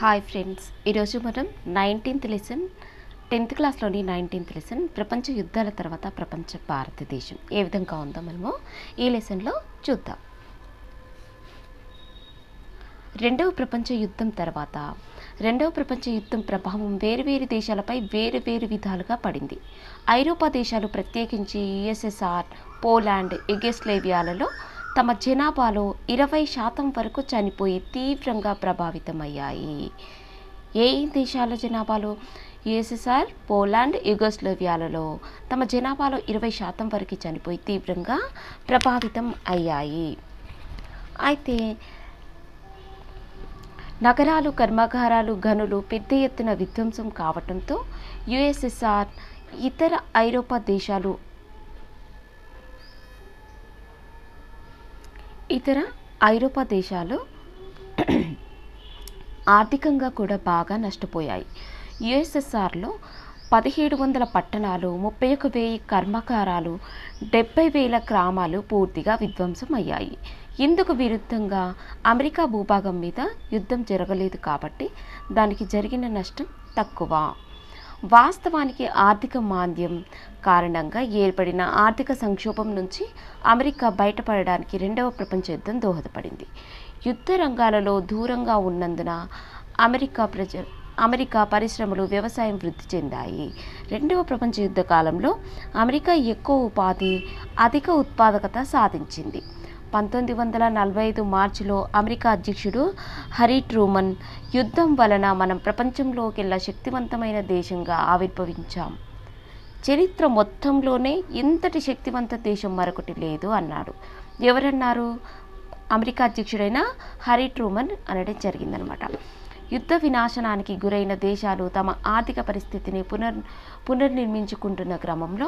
Hi friends, ఈరోజు మనం 19th lesson 10th క్లాస్లోని 19th lesson ప్రపంచ యుద్ధాల తర్వాత ప్రపంచ భారతదేశం ఏ విధంగా ఉందో మనము ఈ లెసన్లో చూద్దాం. రెండవ ప్రపంచ యుద్ధం తర్వాత రెండవ ప్రపంచ యుద్ధం ప్రభావం వేరువేరు దేశాలపై వేరువేరు విధాలుగా పడింది. ఐరోపా దేశాలు ప్రత్యేకించి యుఎస్ఎస్ఆర్, పోలాండ్, యుగోస్లావియాలలో తమ జనాభాలో 20% వరకు చనిపోయి తీవ్రంగా ప్రభావితమయ్యాయి. ఏ దేశాల జనాభాలో? యుఎస్ఎస్ఆర్, పోలాండ్, యుగోస్లావియాలలో తమ జనాభాలో 20% వరకు చనిపోయి తీవ్రంగా ప్రభావితం అయ్యాయి. అయితే నగరాలు, కర్మాగారాలు, గనులు పెద్ద ఎత్తున విధ్వంసం కావడంతో యుఎస్ఎస్ఆర్ ఇతర ఐరోపా దేశాలు ఆర్థికంగా కూడా బాగా నష్టపోయాయి. యుఎస్ఎస్ఆర్లో 1700 పట్టణాలు, 31,000 కర్మాగారాలు, 70,000 గ్రామాలు పూర్తిగా విధ్వంసం అయ్యాయి. ఇందుకు విరుద్ధంగా అమెరికా భూభాగం మీద యుద్ధం జరగలేదు కాబట్టి దానికి జరిగిన నష్టం తక్కువ. వాస్తవానికి ఆర్థిక మాంద్యం కారణంగా ఏర్పడిన ఆర్థిక సంక్షోభం నుంచి అమెరికా బయటపడడానికి రెండవ ప్రపంచ యుద్ధం దోహదపడింది. యుద్ధ రంగాలలో దూరంగా ఉన్నందున అమెరికా పరిశ్రమలు, వ్యవసాయం వృద్ధి చెందాయి. రెండవ ప్రపంచ యుద్ధ కాలంలో అమెరికా ఎక్కువ ఉపాధి, అధిక ఉత్పాదకత సాధించింది. 1945 మార్చిలో అమెరికా అధ్యక్షుడు హ్యారీ ట్రూమన్, యుద్ధం వలన మనం ప్రపంచంలోకెల్లా శక్తివంతమైన దేశంగా ఆవిర్భవించాం, చరిత్ర మొత్తంలోనే ఇంతటి శక్తివంత దేశం మరొకటి లేదు అన్నాడు. ఎవరన్నారు? అమెరికా అధ్యక్షుడైన హ్యారీ ట్రూమన్ అనడం జరిగిందనమాట. యుద్ధ వినాశనానికి గురైన దేశాలు తమ ఆర్థిక పరిస్థితిని పునర్నిర్మించుకుంటున్న క్రమంలో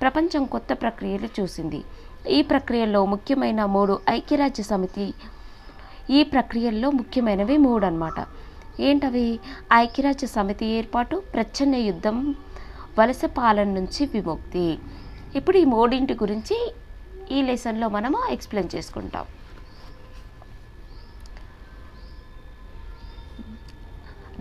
ప్రపంచం కొత్త ప్రక్రియలు చూసింది. ఈ ప్రక్రియల్లో ముఖ్యమైన 3 ఐక్యరాజ్య సమితి ఈ ప్రక్రియల్లో ముఖ్యమైనవి 3 అన్నమాట. ఏంటవి? ఐక్యరాజ్య సమితి ఏర్పాటు, ప్రచ్ఛన్న యుద్ధం, వలస పాలన నుంచి విముక్తి. ఇప్పుడు ఈ 3 గురించి ఈ లెసన్లో మనము ఎక్స్ప్లెయిన్ చేసుకుంటాం.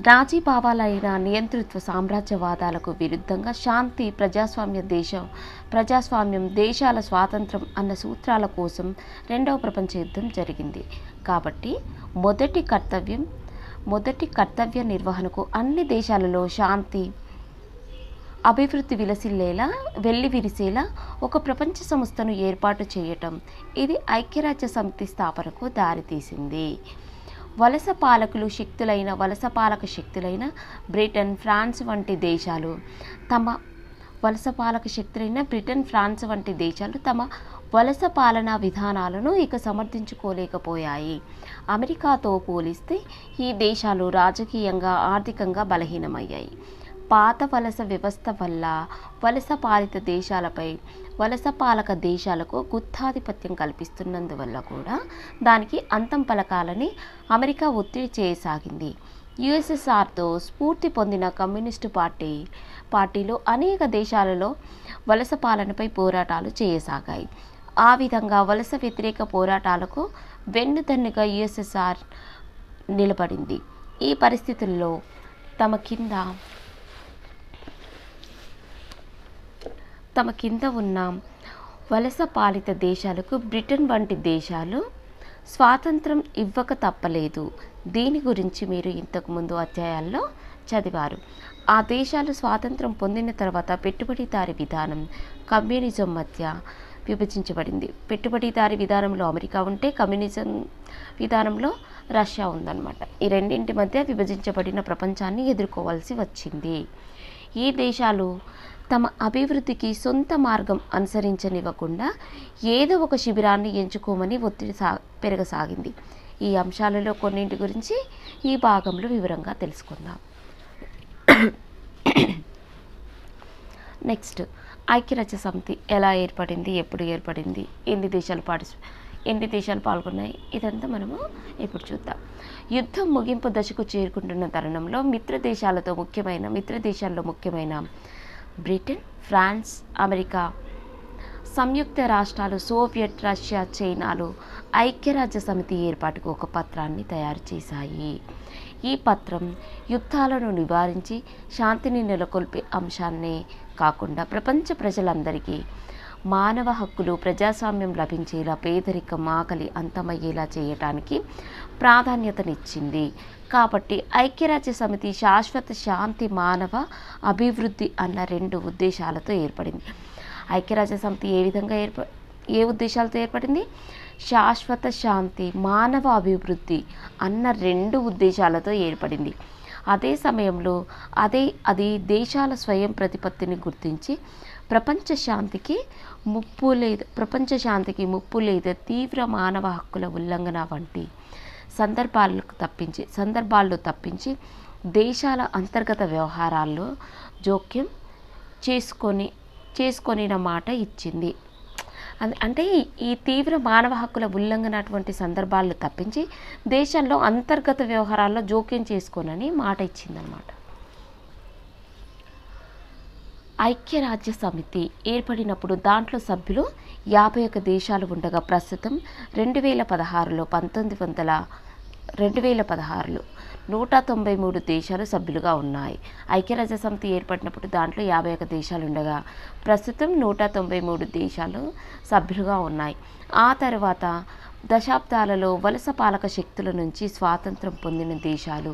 నాజీ భావాలైన నియంతృత్వ సామ్రాజ్యవాదాలకు విరుద్ధంగా శాంతి, ప్రజాస్వామ్యం, దేశాల స్వాతంత్రం అన్న సూత్రాల కోసం రెండవ ప్రపంచ యుద్ధం జరిగింది. కాబట్టి మొదటి కర్తవ్య నిర్వహణకు అన్ని దేశాలలో శాంతి, అభివృద్ధి వెల్లివిరిసేలా ఒక ప్రపంచ సంస్థను ఏర్పాటు చేయటం, ఇది ఐక్యరాజ్య సమితి స్థాపనకు దారితీసింది. వలస పాలక శక్తులైన బ్రిటన్, ఫ్రాన్స్ వంటి దేశాలు తమ వలస పాలనా విధానాలను ఇక సమర్థించుకోలేకపోయాయి. అమెరికాతో పోలిస్తే ఈ దేశాలు రాజకీయంగా, ఆర్థికంగా బలహీనమయ్యాయి. పాత వలస వ్యవస్థ వల్ల వలస పాలిత దేశాలపై వలస పాలక దేశాలకు గుత్తాధిపత్యం కల్పిస్తున్నందువల్ల కూడా దానికి అంతం పలకాలని అమెరికా ఒత్తిడి చేయసాగింది. యుఎస్ఎస్ఆర్తో స్ఫూర్తి పొందిన కమ్యూనిస్టు పార్టీలు అనేక దేశాలలో వలస పాలనపై పోరాటాలు చేయసాగాయి. ఆ విధంగా వలస వ్యతిరేక పోరాటాలకు వెన్నుదన్నుగా యుఎస్ఎస్ఆర్ నిలబడింది. ఈ పరిస్థితుల్లో తమ కింద ఉన్న వలస పాలిత దేశాలకు బ్రిటన్ వంటి దేశాలు స్వాతంత్రం ఇవ్వక తప్పలేదు. దీని గురించి మీరు ఇంతకుముందు అధ్యాయాల్లో చదివారు. ఆ దేశాలు స్వాతంత్రం పొందిన తర్వాత పెట్టుబడిదారీ విధానం, కమ్యూనిజం మధ్య విభజించబడింది. పెట్టుబడిదారీ విధానంలో అమెరికా ఉంటే, కమ్యూనిజం విధానంలో రష్యా ఉందన్నమాట. ఈ రెండింటి మధ్య విభజించబడిన ప్రపంచాన్ని ఎదుర్కోవాల్సి వచ్చింది. ఈ దేశాలు తమ అభివృద్ధికి సొంత మార్గం అనుసరించనివ్వకుండా ఏదో ఒక శిబిరాన్ని ఎంచుకోమని ఒత్తిడి పెరగసాగింది. ఈ అంశాలలో కొన్నింటి గురించి ఈ భాగంలో వివరంగా తెలుసుకుందాం. నెక్స్ట్, ఐక్యరాజ్య సమితి ఎలా ఏర్పడింది, ఎప్పుడు ఏర్పడింది, ఎన్ని దేశాలు పాల్గొన్నాయి, ఇదంతా మనము ఇప్పుడు చూద్దాం. యుద్ధం ముగింపు దశకు చేరుకుంటున్న తరుణంలో మిత్ర దేశాల్లో ముఖ్యమైన బ్రిటన్, ఫ్రాన్స్, అమెరికా, సంయుక్త రాష్ట్రాలు, సోవియట్ రష్యా, చైనాలు ఐక్యరాజ్య సమితి ఏర్పాటుకు ఒక పత్రాన్ని తయారు చేశాయి. ఈ పత్రం యుద్ధాలను నివారించి శాంతిని నెలకొల్పే అంశాన్నే కాకుండా ప్రపంచ ప్రజలందరికీ మానవ హక్కులు ప్రజాస్వామ్యం లభించేలా పేదరికం ఆకలి అంతమయ్యేలా చేయటానికి ప్రాధాన్యతనిచ్చింది. కాబట్టి ఐక్యరాజ్య సమితి శాశ్వత శాంతి మానవ అభివృద్ధి అన్న 2 ఉద్దేశాలతో ఏర్పడింది. ఐక్యరాజ్య సమితి ఏ ఉద్దేశాలతో ఏర్పడింది? శాశ్వత శాంతి మానవ అభివృద్ధి అన్న 2 ఉద్దేశాలతో ఏర్పడింది. అదే సమయంలో అది దేశాల స్వయం ప్రతిపత్తిని గుర్తించి ప్రపంచ శాంతికి ముప్పు లేదా తీవ్ర మానవ హక్కుల ఉల్లంఘన వంటి సందర్భాల్లో తప్పించి దేశాల అంతర్గత వ్యవహారాల్లో జోక్యం చేసుకొనిన మాట ఇచ్చింది. అంటే ఈ తీవ్ర మానవ హక్కుల ఉల్లంఘన అటువంటి సందర్భాల్లో తప్పించి దేశంలో అంతర్గత వ్యవహారాల్లో జోక్యం చేసుకోనని మాట ఇచ్చిందనమాట. ఐక్యరాజ్య సమితి ఏర్పడినప్పుడు దాంట్లో సభ్యులు 51 దేశాలు ఉండగా ప్రస్తుతం 2016లో 193 దేశాలు సభ్యులుగా ఉన్నాయి. ఐక్యరాజ్య సమితి ఏర్పడినప్పుడు దాంట్లో 51 దేశాలు ఉండగా ప్రస్తుతం 193 దేశాలు సభ్యులుగా ఉన్నాయి. ఆ తర్వాత దశాబ్దాలలో వలస పాలక శక్తుల నుంచి స్వాతంత్రం పొందిన దేశాలు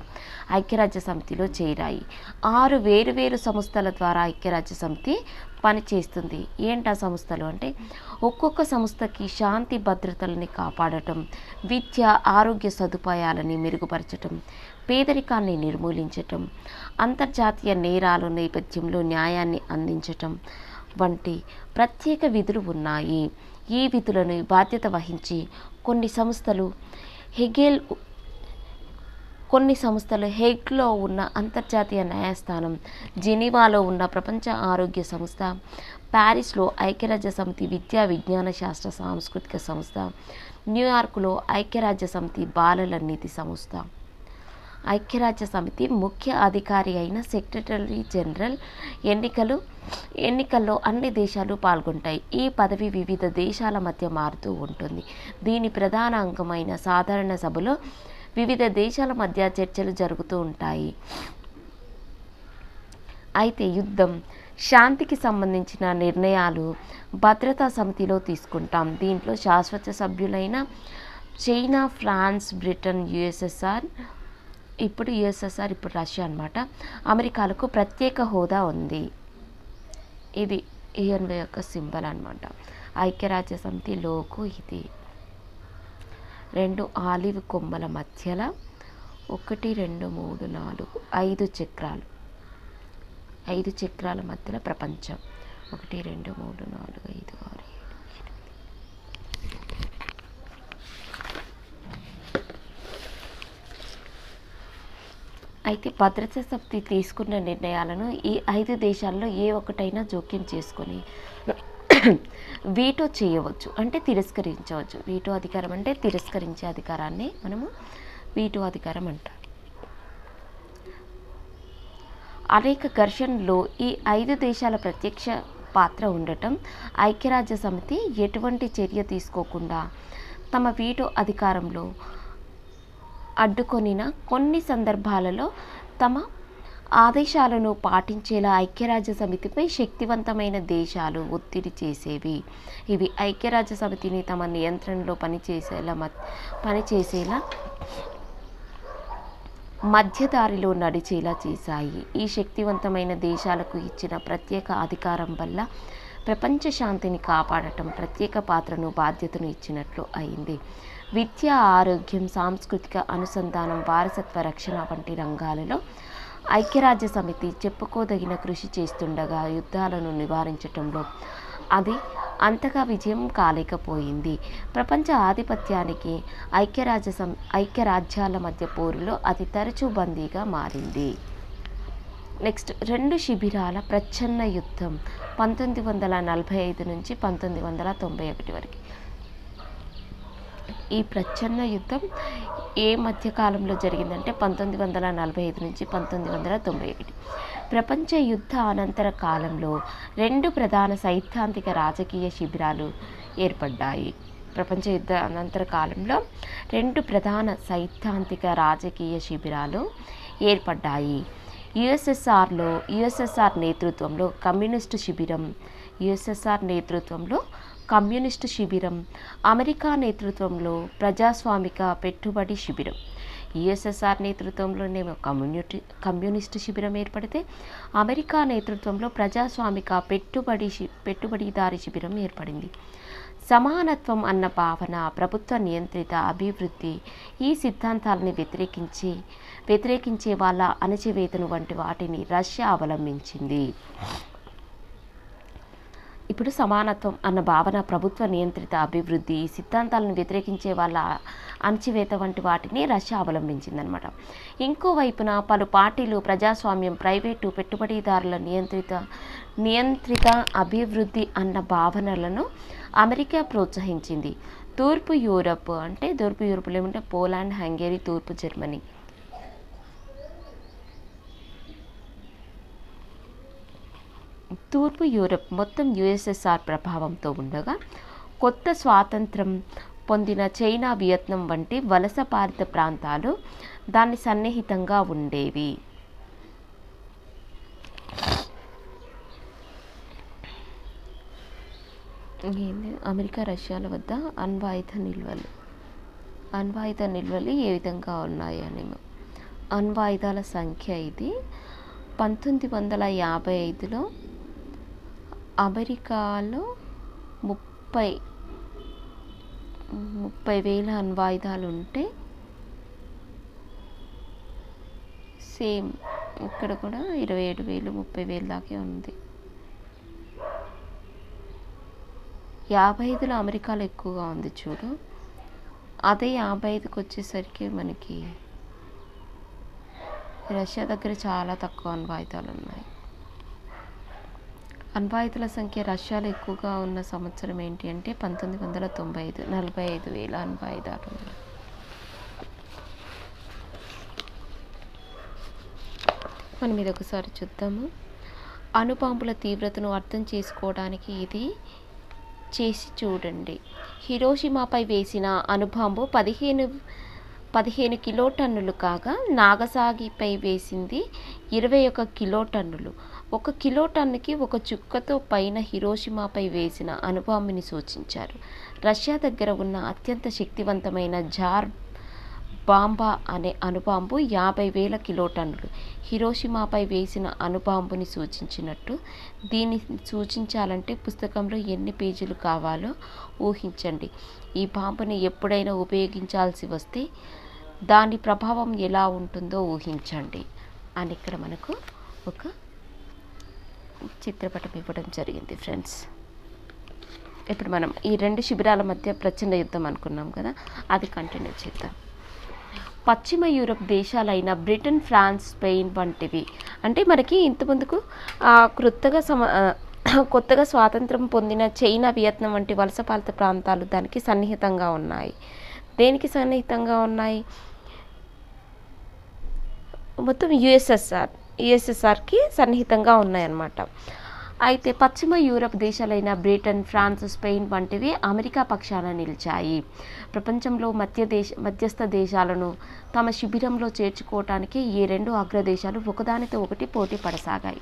ఐక్యరాజ్య సమితిలో చేరాయి. 6 వేరువేరు సంస్థల ద్వారా ఐక్యరాజ్య సమితి పనిచేస్తుంది. ఏంటా సంస్థలు అంటే ఒక్కొక్క సంస్థకి శాంతి భద్రతలని కాపాడటం, విద్య ఆరోగ్య సదుపాయాలని మెరుగుపరచటం, పేదరికాన్ని నిర్మూలించటం, అంతర్జాతీయ నేరాల నేపథ్యంలో న్యాయాన్ని అందించటం వంటి ప్రత్యేక విధులు ఉన్నాయి. ఈ విధులను బాధ్యత వహించి కొన్ని సంస్థలు హేగ్లో ఉన్న అంతర్జాతీయ న్యాయస్థానం, జెనీవాలో ఉన్న ప్రపంచ ఆరోగ్య సంస్థ, ప్యారిస్లో ఐక్యరాజ్య సమితి విద్యా విజ్ఞాన శాస్త్ర సాంస్కృతిక సంస్థ, న్యూయార్క్లో ఐక్యరాజ్య సమితి బాలల నీతి సంస్థ. ఐక్యరాజ్య సమితి ముఖ్య అధికారి అయిన సెక్రటరీ జనరల్ ఎన్నికల్లో అన్ని దేశాలు పాల్గొంటాయి. ఈ పదవి వివిధ దేశాల మధ్య మారుతూ ఉంటుంది. దీని ప్రధాన అంగమైన సాధారణ సభలో వివిధ దేశాల మధ్య చర్చలు జరుగుతూ ఉంటాయి. అయితే యుద్ధం, శాంతికి సంబంధించిన నిర్ణయాలు భద్రతా సమితిలో తీసుకుంటాం. దీంట్లో శాశ్వత సభ్యులైన చైనా, ఫ్రాన్స్, బ్రిటన్, యుఎస్ఎస్ఆర్, ఇప్పుడు రష్యా అన్నమాట, అమెరికాలకు ప్రత్యేక హోదా ఉంది. ఇది ఈఎన్వై యొక్క సింబల్ అన్నమాట. ఐక్యరాజ్య సమితి లోగో ఇది. 2 ఆలివ్ కొమ్మల మధ్యలో 1, 2, 3, 4 5 చక్రాలు, 5 చక్రాల మధ్యలో ప్రపంచం. 1, 2, 3, 4, 5, 6, 7. అయితే భద్రతా సమితి తీసుకున్న నిర్ణయాలను ఈ 5 దేశాల్లో ఏ ఒక్కటైనా జోక్యం చేసుకొని వీటో చేయవచ్చు, అంటే తిరస్కరించవచ్చు. వీటో అధికారం అంటే తిరస్కరించే అధికారాన్ని మనము వీటో అధికారం అంటారు. అనేక ఘర్షణలో ఈ 5 దేశాల ప్రత్యక్ష పాత్ర ఉండటం ఐక్యరాజ్య సమితి ఎటువంటి చర్య తీసుకోకుండా తమ వీటో అధికారంలో అడ్డుకొనిన కొన్ని సందర్భాలలో తమ ఆదేశాలను పాటించేలా ఐక్యరాజ్య సమితిపై శక్తివంతమైన దేశాలు ఒత్తిడి చేసేవి. ఇవి ఐక్యరాజ్య సమితిని తమ నియంత్రణలో పనిచేసేలా మధ్యదారిలో నడిచేలా చేశాయి. ఈ శక్తివంతమైన దేశాలకు ఇచ్చిన ప్రత్యేక అధికారం వల్ల ప్రపంచ శాంతిని కాపాడటం ప్రత్యేక పాత్రను బాధ్యతను ఇచ్చినట్లు అయింది. విద్య, ఆరోగ్యం, సాంస్కృతిక అనుసంధానం, వారసత్వ రక్షణ వంటి రంగాలలో ఐక్యరాజ్య సమితి చెప్పుకోదగిన కృషి చేస్తుండగా యుద్ధాలను నివారించటంలో అది అంతగా విజయం కాలేకపోయింది. ప్రపంచ ఆధిపత్యానికి ఐక్యరాజ్యాల మధ్య పోరులో అది తరచూ బందీగా మారింది. నెక్స్ట్ 2 శిబిరాల ప్రచ్ఛన్న యుద్ధం 1945 నుంచి 1991 వరకు. ఈ ప్రచ్ఛన్న యుద్ధం ఏ మధ్యకాలంలో జరిగిందంటే 1945 నుంచి 1991. ప్రపంచ యుద్ధ అనంతర కాలంలో 2 ప్రధాన సైద్ధాంతిక రాజకీయ శిబిరాలు ఏర్పడ్డాయి. ప్రపంచ యుద్ధ అనంతర కాలంలో 2 ప్రధాన సైద్ధాంతిక రాజకీయ శిబిరాలు ఏర్పడ్డాయి. యుఎస్ఎస్ఆర్ నేతృత్వంలో కమ్యూనిస్టు శిబిరం, అమెరికా నేతృత్వంలో ప్రజాస్వామిక పెట్టుబడి శిబిరం. యుఎస్ఎస్ఆర్ నేతృత్వంలోనేమో కమ్యూనిస్టు శిబిరం ఏర్పడితే, అమెరికా నేతృత్వంలో ప్రజాస్వామిక పెట్టుబడిదారి శిబిరం ఏర్పడింది. సమానత్వం అన్న భావన, ప్రభుత్వ నియంత్రిత అభివృద్ధి, ఈ సిద్ధాంతాలని వ్యతిరేకించే వాళ్ళ అణచివేతను వంటి వాటిని రష్యా అవలంబించింది. ఇప్పుడు సమానత్వం అన్న భావన, ప్రభుత్వ నియంత్రిత అభివృద్ధి, ఈ సిద్ధాంతాలను వ్యతిరేకించే వాళ్ళ అణచివేత వంటి వాటిని రష్యా అవలంబించిందనమాట. ఇంకోవైపున పలు పార్టీలు ప్రజాస్వామ్యం, ప్రైవేటు పెట్టుబడిదారుల నియంత్రిత అభివృద్ధి అన్న భావనలను అమెరికా ప్రోత్సహించింది. తూర్పు యూరోప్లో ఏమంటే పోలాండ్, హంగేరీ, తూర్పు జర్మనీ. తూర్పు యూరప్ మొత్తం యుఎస్ఎస్ఆర్ ప్రభావంతో ఉండగా, కొత్త స్వాతంత్రం పొందిన చైనా, వియత్నాం వంటి వలసపారిత ప్రాంతాలు దాన్ని సన్నిహితంగా ఉండేవి. అమెరికా, రష్యాల వద్ద అణ్వాయుధ నిల్వలు ఏ విధంగా ఉన్నాయి అని. అణ్వాయుధాల సంఖ్య ఇది 1955లో అమెరికాలో 30,000 అణ్వాయుధాలు ఉంటే, సేమ్ ఇక్కడ కూడా 27,000 30,000 దాకే ఉంది. 55లో అమెరికాలో ఎక్కువగా ఉంది చూడు. అదే 55కి వచ్చేసరికి మనకి రష్యా దగ్గర చాలా తక్కువ అణ్వాయుధాలు ఉన్నాయి. అణ్వాయుధాల సంఖ్య రష్యాలో ఎక్కువగా ఉన్న సంవత్సరం ఏంటి అంటే 1995, 45,000 అణ్వాయుధాలు ఉన్నాయి. మనం ఇది ఒకసారి చూద్దాము. అణుబాంబుల తీవ్రతను అర్థం చేసుకోవడానికి ఇది చేసి చూడండి. హిరోషిమాపై వేసిన అణుబాంబు 15 కిలోటన్నులు కాగా, నాగసాకిపై వేసింది 21 కిలోటన్నులు. 1 కిలోటన్నుకి 1 చుక్కతో పైన హిరోషిమాపై వేసిన అణుబాంబుని సూచించారు. రష్యా దగ్గర ఉన్న అత్యంత శక్తివంతమైన జార్ బాంబా అనే అణుబాంబు 50,000 కిలోటన్నులు. హిరోషిమాపై వేసిన అణుబాంబుని సూచించినట్టు దీన్ని సూచించాలంటే పుస్తకంలో ఎన్ని పేజీలు కావాలో ఊహించండి. ఈ బాంబుని ఎప్పుడైనా ఉపయోగించాల్సి వస్తే దాని ప్రభావం ఎలా ఉంటుందో ఊహించండి అని ఇక్కడ మనకు ఒక చిత్రపటం ఇవ్వడం జరిగింది ఫ్రెండ్స్. ఇప్పుడు మనం ఈ 2 శిబిరాల మధ్య ప్రచండ యుద్ధం అనుకున్నాం కదా, అది కంటిన్యూ చేద్దాం. పశ్చిమ యూరప్ దేశాలైన బ్రిటన్, ఫ్రాన్స్, స్పెయిన్ వంటివి, అంటే మనకి ఇంతకుముందుకు కొత్తగా స్వాతంత్రం పొందిన చైనా, వియత్నాం వంటి వలసపాలిత ప్రాంతాలు దానికి సన్నిహితంగా ఉన్నాయి. దేనికి సన్నిహితంగా ఉన్నాయి? మొత్తం యుఎస్ఎస్ఆర్కి సన్నిహితంగా ఉన్నాయన్నమాట. అయితే పశ్చిమ యూరప్ దేశాలైన బ్రిటన్, ఫ్రాన్స్, స్పెయిన్ వంటివి అమెరికా పక్షాన నిలిచాయి. ప్రపంచంలో మధ్యస్థ దేశాలను తమ శిబిరంలో చేర్చుకోవటానికి ఈ 2 అగ్రదేశాలు ఒకదానితో ఒకటి పోటీ పడసాగాయి.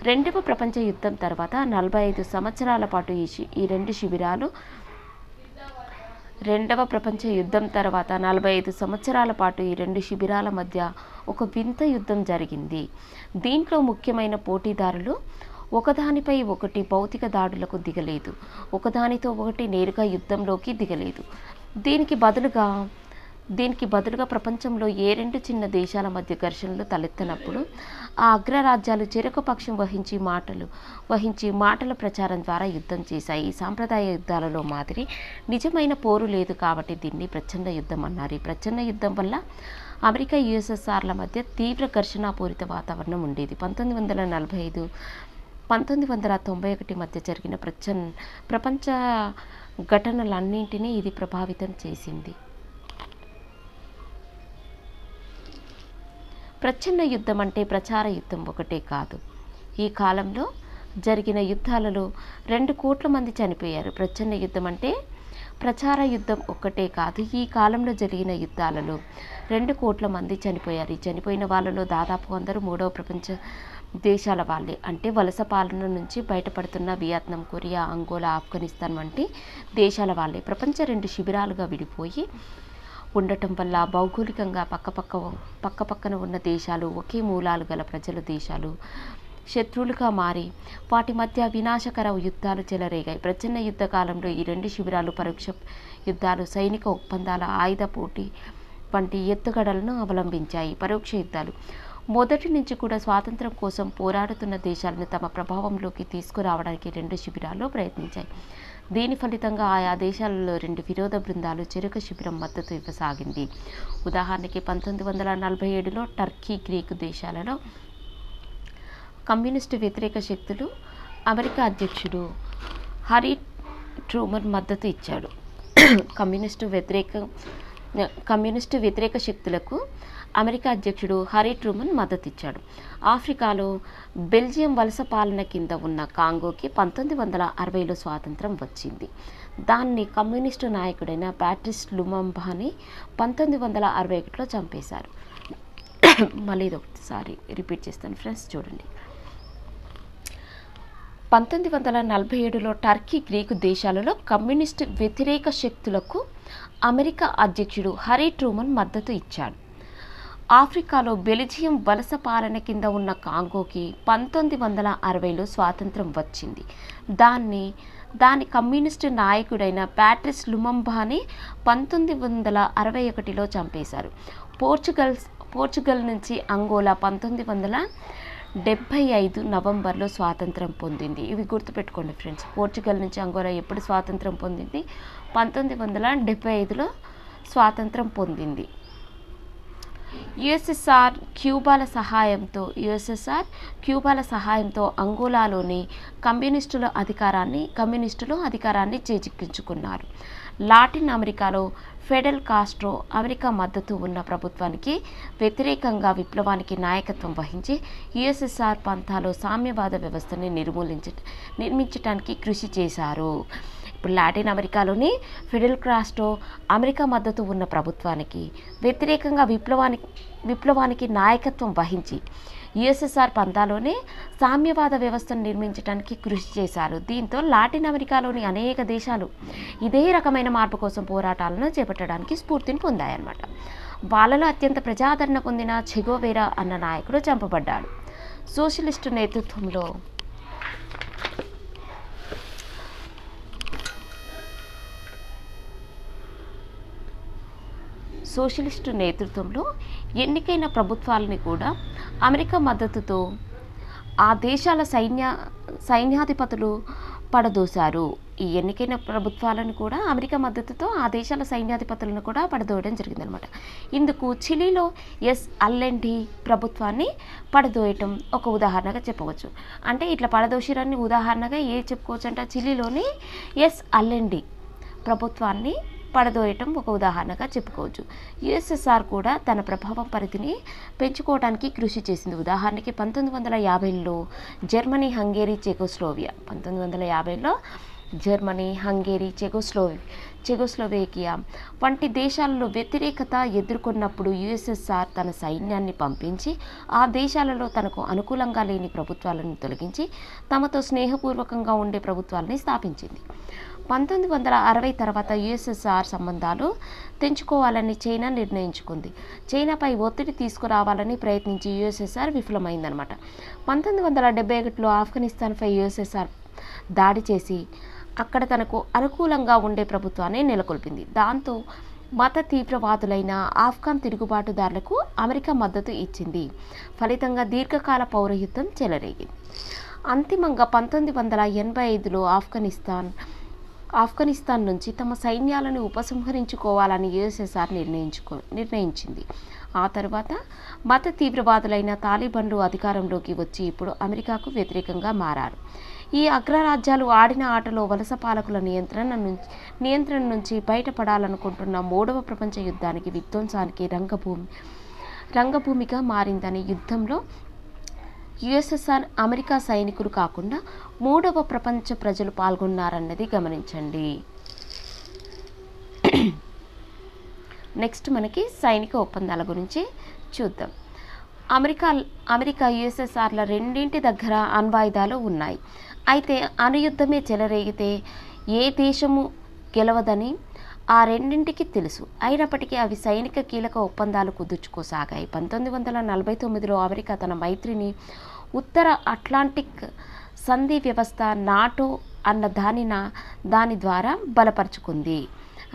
రెండవ ప్రపంచ యుద్ధం తర్వాత 45 సంవత్సరాల పాటు ఈ 2 శిబిరాలు రెండవ ప్రపంచ యుద్ధం తర్వాత 45 సంవత్సరాల పాటు ఈ 2 శిబిరాల మధ్య ఒక వింత యుద్ధం జరిగింది. దీంట్లో ముఖ్యమైన పోటీదారులు ఒకదానిపై ఒకటి భౌతిక దాడులకు దిగలేదు, ఒకదానితో ఒకటి నేరుగా యుద్ధంలోకి దిగలేదు. దీనికి బదులుగా ప్రపంచంలో ఏ 2 చిన్న దేశాల మధ్య ఘర్షణలు తలెత్తినప్పుడు ఆ అగ్రరాజ్యాలు చెరొక పక్షం వహించి మాటల ప్రచారం ద్వారా యుద్ధం చేశాయి. ఈ సాంప్రదాయ యుద్ధాలలో మాదిరి నిజమైన పోరు లేదు కాబట్టి దీన్ని ప్రచండ యుద్ధం అన్నారు. ఈ ప్రచండ యుద్ధం వల్ల అమెరికా, యుఎస్ఎస్ఆర్ల మధ్య తీవ్ర ఘర్షణాపూరిత వాతావరణం ఉండేది. 1945, 1991 మధ్య జరిగిన ప్రపంచ ఘటనలన్నింటినీ ఇది ప్రభావితం చేసింది. ప్రచ్ఛన్న యుద్ధం అంటే ప్రచార యుద్ధం ఒకటే కాదు. ఈ కాలంలో జరిగిన యుద్ధాలలో 2 కోట్ల మంది చనిపోయారు. ప్రచ్ఛన్న యుద్ధం అంటే ప్రచార యుద్ధం ఒక్కటే కాదు, ఈ కాలంలో జరిగిన యుద్ధాలలో 2 కోట్ల మంది చనిపోయారు. ఈ చనిపోయిన వాళ్ళలో దాదాపు అందరూ మూడవ ప్రపంచ దేశాల వాళ్ళే. అంటే వలస పాలన నుంచి బయటపడుతున్న వియత్నాం, కొరియా, అంగోలా, ఆఫ్ఘనిస్తాన్ వంటి దేశాల వాళ్ళే. ప్రపంచ 2 శిబిరాలుగా విడిపోయి ఉండటం వల్ల భౌగోళికంగా పక్కపక్కన ఉన్న దేశాలు, ఒకే మూలాలు గల ప్రజల దేశాలు శత్రువులుగా మారి వాటి మధ్య వినాశకర యుద్ధాలు చెలరేగాయి. ప్రచ్ఛన్న యుద్ధ కాలంలో ఈ 2 శిబిరాలు పరోక్ష యుద్ధాలు, సైనిక ఒప్పందాల, ఆయుధ పోటీ వంటి ఎత్తుగడలను అవలంబించాయి. పరోక్ష యుద్ధాలు మొదటి నుంచి కూడా స్వాతంత్రం కోసం పోరాడుతున్న దేశాలను తమ ప్రభావంలోకి తీసుకురావడానికి 2 శిబిరాల్లో ప్రయత్నించాయి. దీని ఫలితంగా ఆయా దేశాలలో 2 విరోధ బృందాలు చెరొక శిబిరం మద్దతు ఇవ్వసాగింది. ఉదాహరణకి 1947లో టర్కీ, గ్రీకు దేశాలలో కమ్యూనిస్టు వ్యతిరేక శక్తులు అమెరికా అధ్యక్షుడు హారీ ట్రూమన్ మద్దతు ఇచ్చాడు. కమ్యూనిస్టు వ్యతిరేక శక్తులకు అమెరికా అధ్యక్షుడు హారీ ట్రూమన్ మద్దతు ఇచ్చాడు. ఆఫ్రికాలో బెల్జియం వలస పాలన కింద ఉన్న కాంగోకి 1960లో స్వాతంత్రం వచ్చింది. దాన్ని కమ్యూనిస్టు నాయకుడైన ప్యాట్రిస్ లుమంబాని 1961లో చంపేశారు. మళ్ళీ ఇది ఒకసారి రిపీట్ చేస్తాను ఫ్రెండ్స్, చూడండి. 1947లో టర్కీ, గ్రీకు దేశాలలో కమ్యూనిస్టు వ్యతిరేక శక్తులకు అమెరికా అధ్యక్షుడు హారీ ట్రూమన్ మద్దతు ఇచ్చాడు. ఆఫ్రికాలో బెల్జియం వలస పాలన కింద ఉన్న కాంగోకి 1960లో స్వాతంత్రం వచ్చింది. దాని కమ్యూనిస్టు నాయకుడైన ప్యాట్రిస్ లుమంబాని 1961లో చంపేశారు. పోర్చుగల్ నుంచి అంగోలా 1975 నవంబర్లో స్వాతంత్రం పొందింది. ఇవి గుర్తుపెట్టుకోండి ఫ్రెండ్స్. పోర్చుగల్ నుంచి అంగోలా ఎప్పుడు స్వాతంత్రం పొందింది? 1975లో స్వాతంత్రం పొందింది. యుఎస్ఎస్ఆర్ క్యూబాల సహాయంతో అంగోలాలోని కమ్యూనిస్టులు అధికారాన్ని చేజిక్కించుకున్నారు. లాటిన్ అమెరికాలో ఫిడెల్ కాస్ట్రో అమెరికా మద్దతు ఉన్న ప్రభుత్వానికి వ్యతిరేకంగా విప్లవానికి నాయకత్వం వహించి యుఎస్ఎస్ఆర్ పంథాలో సామ్యవాద వ్యవస్థని నిర్మించడానికి కృషి చేశారు. ఇప్పుడు లాటిన్ అమెరికాలోని ఫిడెల్ కాస్ట్రో అమెరికా మద్దతు ఉన్న ప్రభుత్వానికి వ్యతిరేకంగా విప్లవానికి నాయకత్వం వహించి యుఎస్ఎస్ఆర్ పంథాలోనే సామ్యవాద వ్యవస్థను నిర్మించడానికి కృషి చేశారు. దీంతో లాటిన్ అమెరికాలోని అనేక దేశాలు ఇదే రకమైన మార్పు కోసం పోరాటాలను చేపట్టడానికి స్ఫూర్తిని పొందాయన్నమాట. వాళ్ళలో అత్యంత ప్రజాదరణ పొందిన చెగోవెరా అన్న నాయకుడు చంపబడ్డాడు. సోషలిస్టు నేతృత్వంలో ఎన్నికైన ప్రభుత్వాలని కూడా అమెరికా మద్దతుతో ఆ దేశాల సైన్యాధిపతులు పడదోశారు. ఈ ఎన్నికైన ప్రభుత్వాలను కూడా అమెరికా మద్దతుతో ఆ దేశాల సైన్యాధిపతులను కూడా పడదోయడం జరిగిందనమాట. ఇందుకు చిలీలో ఎస్ అల్లెండి ప్రభుత్వాన్ని పడదోయటం ఒక ఉదాహరణగా చెప్పవచ్చు. అంటే ఇట్లా పడదోసిరని ఉదాహరణగా చెప్పుకోవచ్చు అంటే చిలీలోని ఎస్ అల్లెండి ప్రభుత్వాన్ని పడదోయటం ఒక ఉదాహరణగా చెప్పుకోవచ్చు. యుఎస్ఎస్ఆర్ కూడా తన ప్రభావం పరిధిని పెంచుకోవడానికి కృషి చేసింది. ఉదాహరణకి 1950లో జర్మనీ, హంగేరీ, చెకోస్లోవేకియా వంటి దేశాలలో వ్యతిరేకత ఎదుర్కొన్నప్పుడు యుఎస్ఎస్ఆర్ తన సైన్యాన్ని పంపించి ఆ దేశాలలో తనకు అనుకూలంగా లేని ప్రభుత్వాలను తొలగించి తమతో స్నేహపూర్వకంగా ఉండే ప్రభుత్వాలని స్థాపించింది. 1960 తర్వాత యుఎస్ఎస్ఆర్ సంబంధాలు తెంచుకోవాలని చైనా నిర్ణయించుకుంది. చైనాపై ఒత్తిడి తీసుకురావాలని ప్రయత్నించి యుఎస్ఎస్ఆర్ విఫలమైందనమాట. 1971లో ఆఫ్ఘనిస్తాన్పై యుఎస్ఎస్ఆర్ దాడి చేసి అక్కడ తనకు అనుకూలంగా ఉండే ప్రభుత్వాన్ని నెలకొల్పింది. దాంతో మత తీవ్రవాదులైన ఆఫ్ఘన్ తిరుగుబాటుదారులకు అమెరికా మద్దతు ఇచ్చింది. ఫలితంగా దీర్ఘకాల పౌరయుద్ధం చెలరేగింది. అంతిమంగా 1985లో ఆఫ్ఘనిస్తాన్ నుంచి తమ సైన్యాలను ఉపసంహరించుకోవాలని యుఎస్ఎస్ఆర్ నిర్ణయించింది. ఆ తర్వాత మత తీవ్రవాదులైన తాలిబాన్లు అధికారంలోకి వచ్చి ఇప్పుడు అమెరికాకు వ్యతిరేకంగా మారారు. ఈ అగ్రరాజ్యాలు ఆడిన ఆటలో వలస పాలకుల నియంత్రణ నుంచి బయటపడాలనుకుంటున్న 3వ ప్రపంచ యుద్ధానికి విధ్వంసానికి రంగభూమిగా మారిందని యుద్ధంలో యుఎస్ఎస్ఆర్ అమెరికా సైనికులు కాకుండా 3వ ప్రపంచ ప్రజలు పాల్గొన్నారన్నది గమనించండి. నెక్స్ట్ మనకి సైనిక ఒప్పందాల గురించి చూద్దాం. అమెరికా యుఎస్ఎస్ఆర్ల రెండింటి దగ్గర అణ్వాయుధాలు ఉన్నాయి. అయితే అణుయుద్ధమే చెలరేగితే ఏ దేశము గెలవదని ఆ రెండింటికి తెలుసు. అయినప్పటికీ అవి సైనిక కీలక ఒప్పందాలు కుదుర్చుకోసాగాయి. 1949లో అమెరికా తన మైత్రిని ఉత్తర అట్లాంటిక్ సంధి వ్యవస్థ నాటో అన్న దాని ద్వారా బలపరుచుకుంది.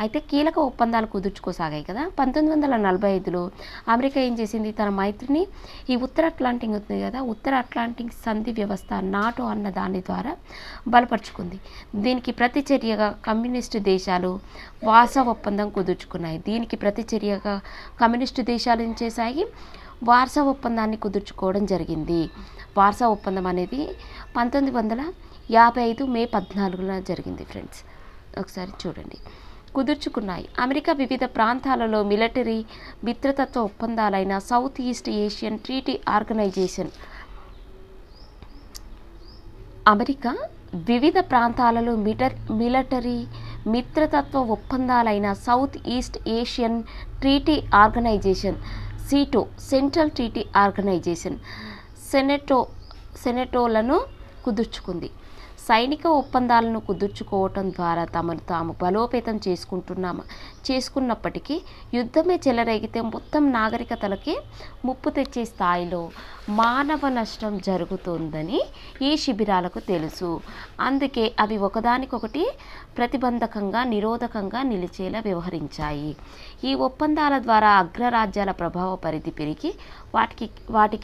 అయితే కీలక ఒప్పందాలు కుదుర్చుకోసాగాయి కదా. 1945లో అమెరికా ఏం చేసింది, తన మైత్రిని ఈ ఉత్తర అట్లాంటిక్ ఉంది కదా, ఉత్తర అట్లాంటిక్ సంధి వ్యవస్థ నాటో అన్న దాని ద్వారా బలపరుచుకుంది. దీనికి ప్రతిచర్యగా కమ్యూనిస్టు దేశాలు వార్సా ఒప్పందం కుదుర్చుకున్నాయి. దీనికి ప్రతిచర్యగా కమ్యూనిస్టు దేశాలు ఏం చేశాయి, వార్సా ఒప్పందాన్ని కుదుర్చుకోవడం జరిగింది. వార్సా ఒప్పందం అనేది 1955 మే 14న జరిగింది ఫ్రెండ్స్. ఒకసారి చూడండి. కుదుర్చుకున్నాయి. అమెరికా వివిధ ప్రాంతాలలో మిలిటరీ మిత్రతత్వ ఒప్పందాలైన south east Asian treaty organization America వివిధ ప్రాంతాలలో మిలిటరీ మిత్రతత్వ ఒప్పందాలైన south east Asian treaty organization SEATO, central treaty organization సెనెటోలను కుదుర్చుకుంది. సైనిక ఒప్పందాలను కుదుర్చుకోవటం ద్వారా తమను తాము బలోపేతం చేసుకున్నప్పటికీ యుద్ధమే చెలరేగితే మొత్తం నాగరికతలకి ముప్పు తెచ్చే స్థాయిలో మానవ నష్టం జరుగుతుందని ఈ శిబిరాలకు తెలుసు. అందుకే అవి ఒకదానికొకటి ప్రతిబంధకంగా నిరోధకంగా నిలిచేలా వ్యవహరించాయి. ఈ ఒప్పందాల ద్వారా అగ్రరాజ్యాల ప్రభావ పరిధి పెరిగి వాటి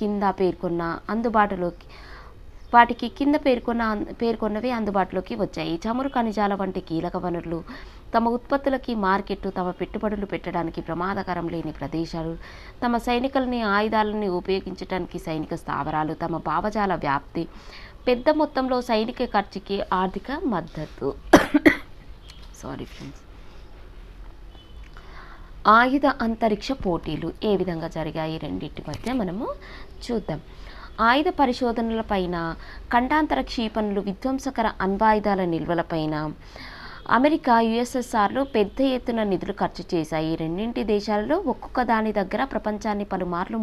కింద పేర్కొన్నవి అందుబాటులోకి వచ్చాయి. చమురు ఖనిజాల వంటి కీలక వనరులు, తమ ఉత్పత్తులకి మార్కెట్లు, తమ పెట్టుబడులు పెట్టడానికి ప్రమాదకరం లేని ప్రదేశాలు, తమ సైనికులని ఆయుధాలని ఉపయోగించడానికి సైనిక స్థావరాలు, తమ భావజాల వ్యాప్తి, పెద్ద మొత్తంలో సైనిక ఖర్చుకి ఆర్థిక మద్దతు. ఆయుధ అంతరిక్ష పోటీలు ఏ విధంగా జరిగాయి రెండింటి మధ్య మనము చూద్దాం. ఆయుధ పరిశోధనలపైన, ఖండాంతర క్షిపణులు, విధ్వంసకర అణ్వాయుధాల నిల్వలపైన అమెరికా యుఎస్ఎస్ఆర్లు పెద్ద ఎత్తున నిధులు ఖర్చు చేశాయి. రెండింటి దేశాలలో ఒక్కొక్క దాని దగ్గర ప్రపంచాన్ని పలుమార్లు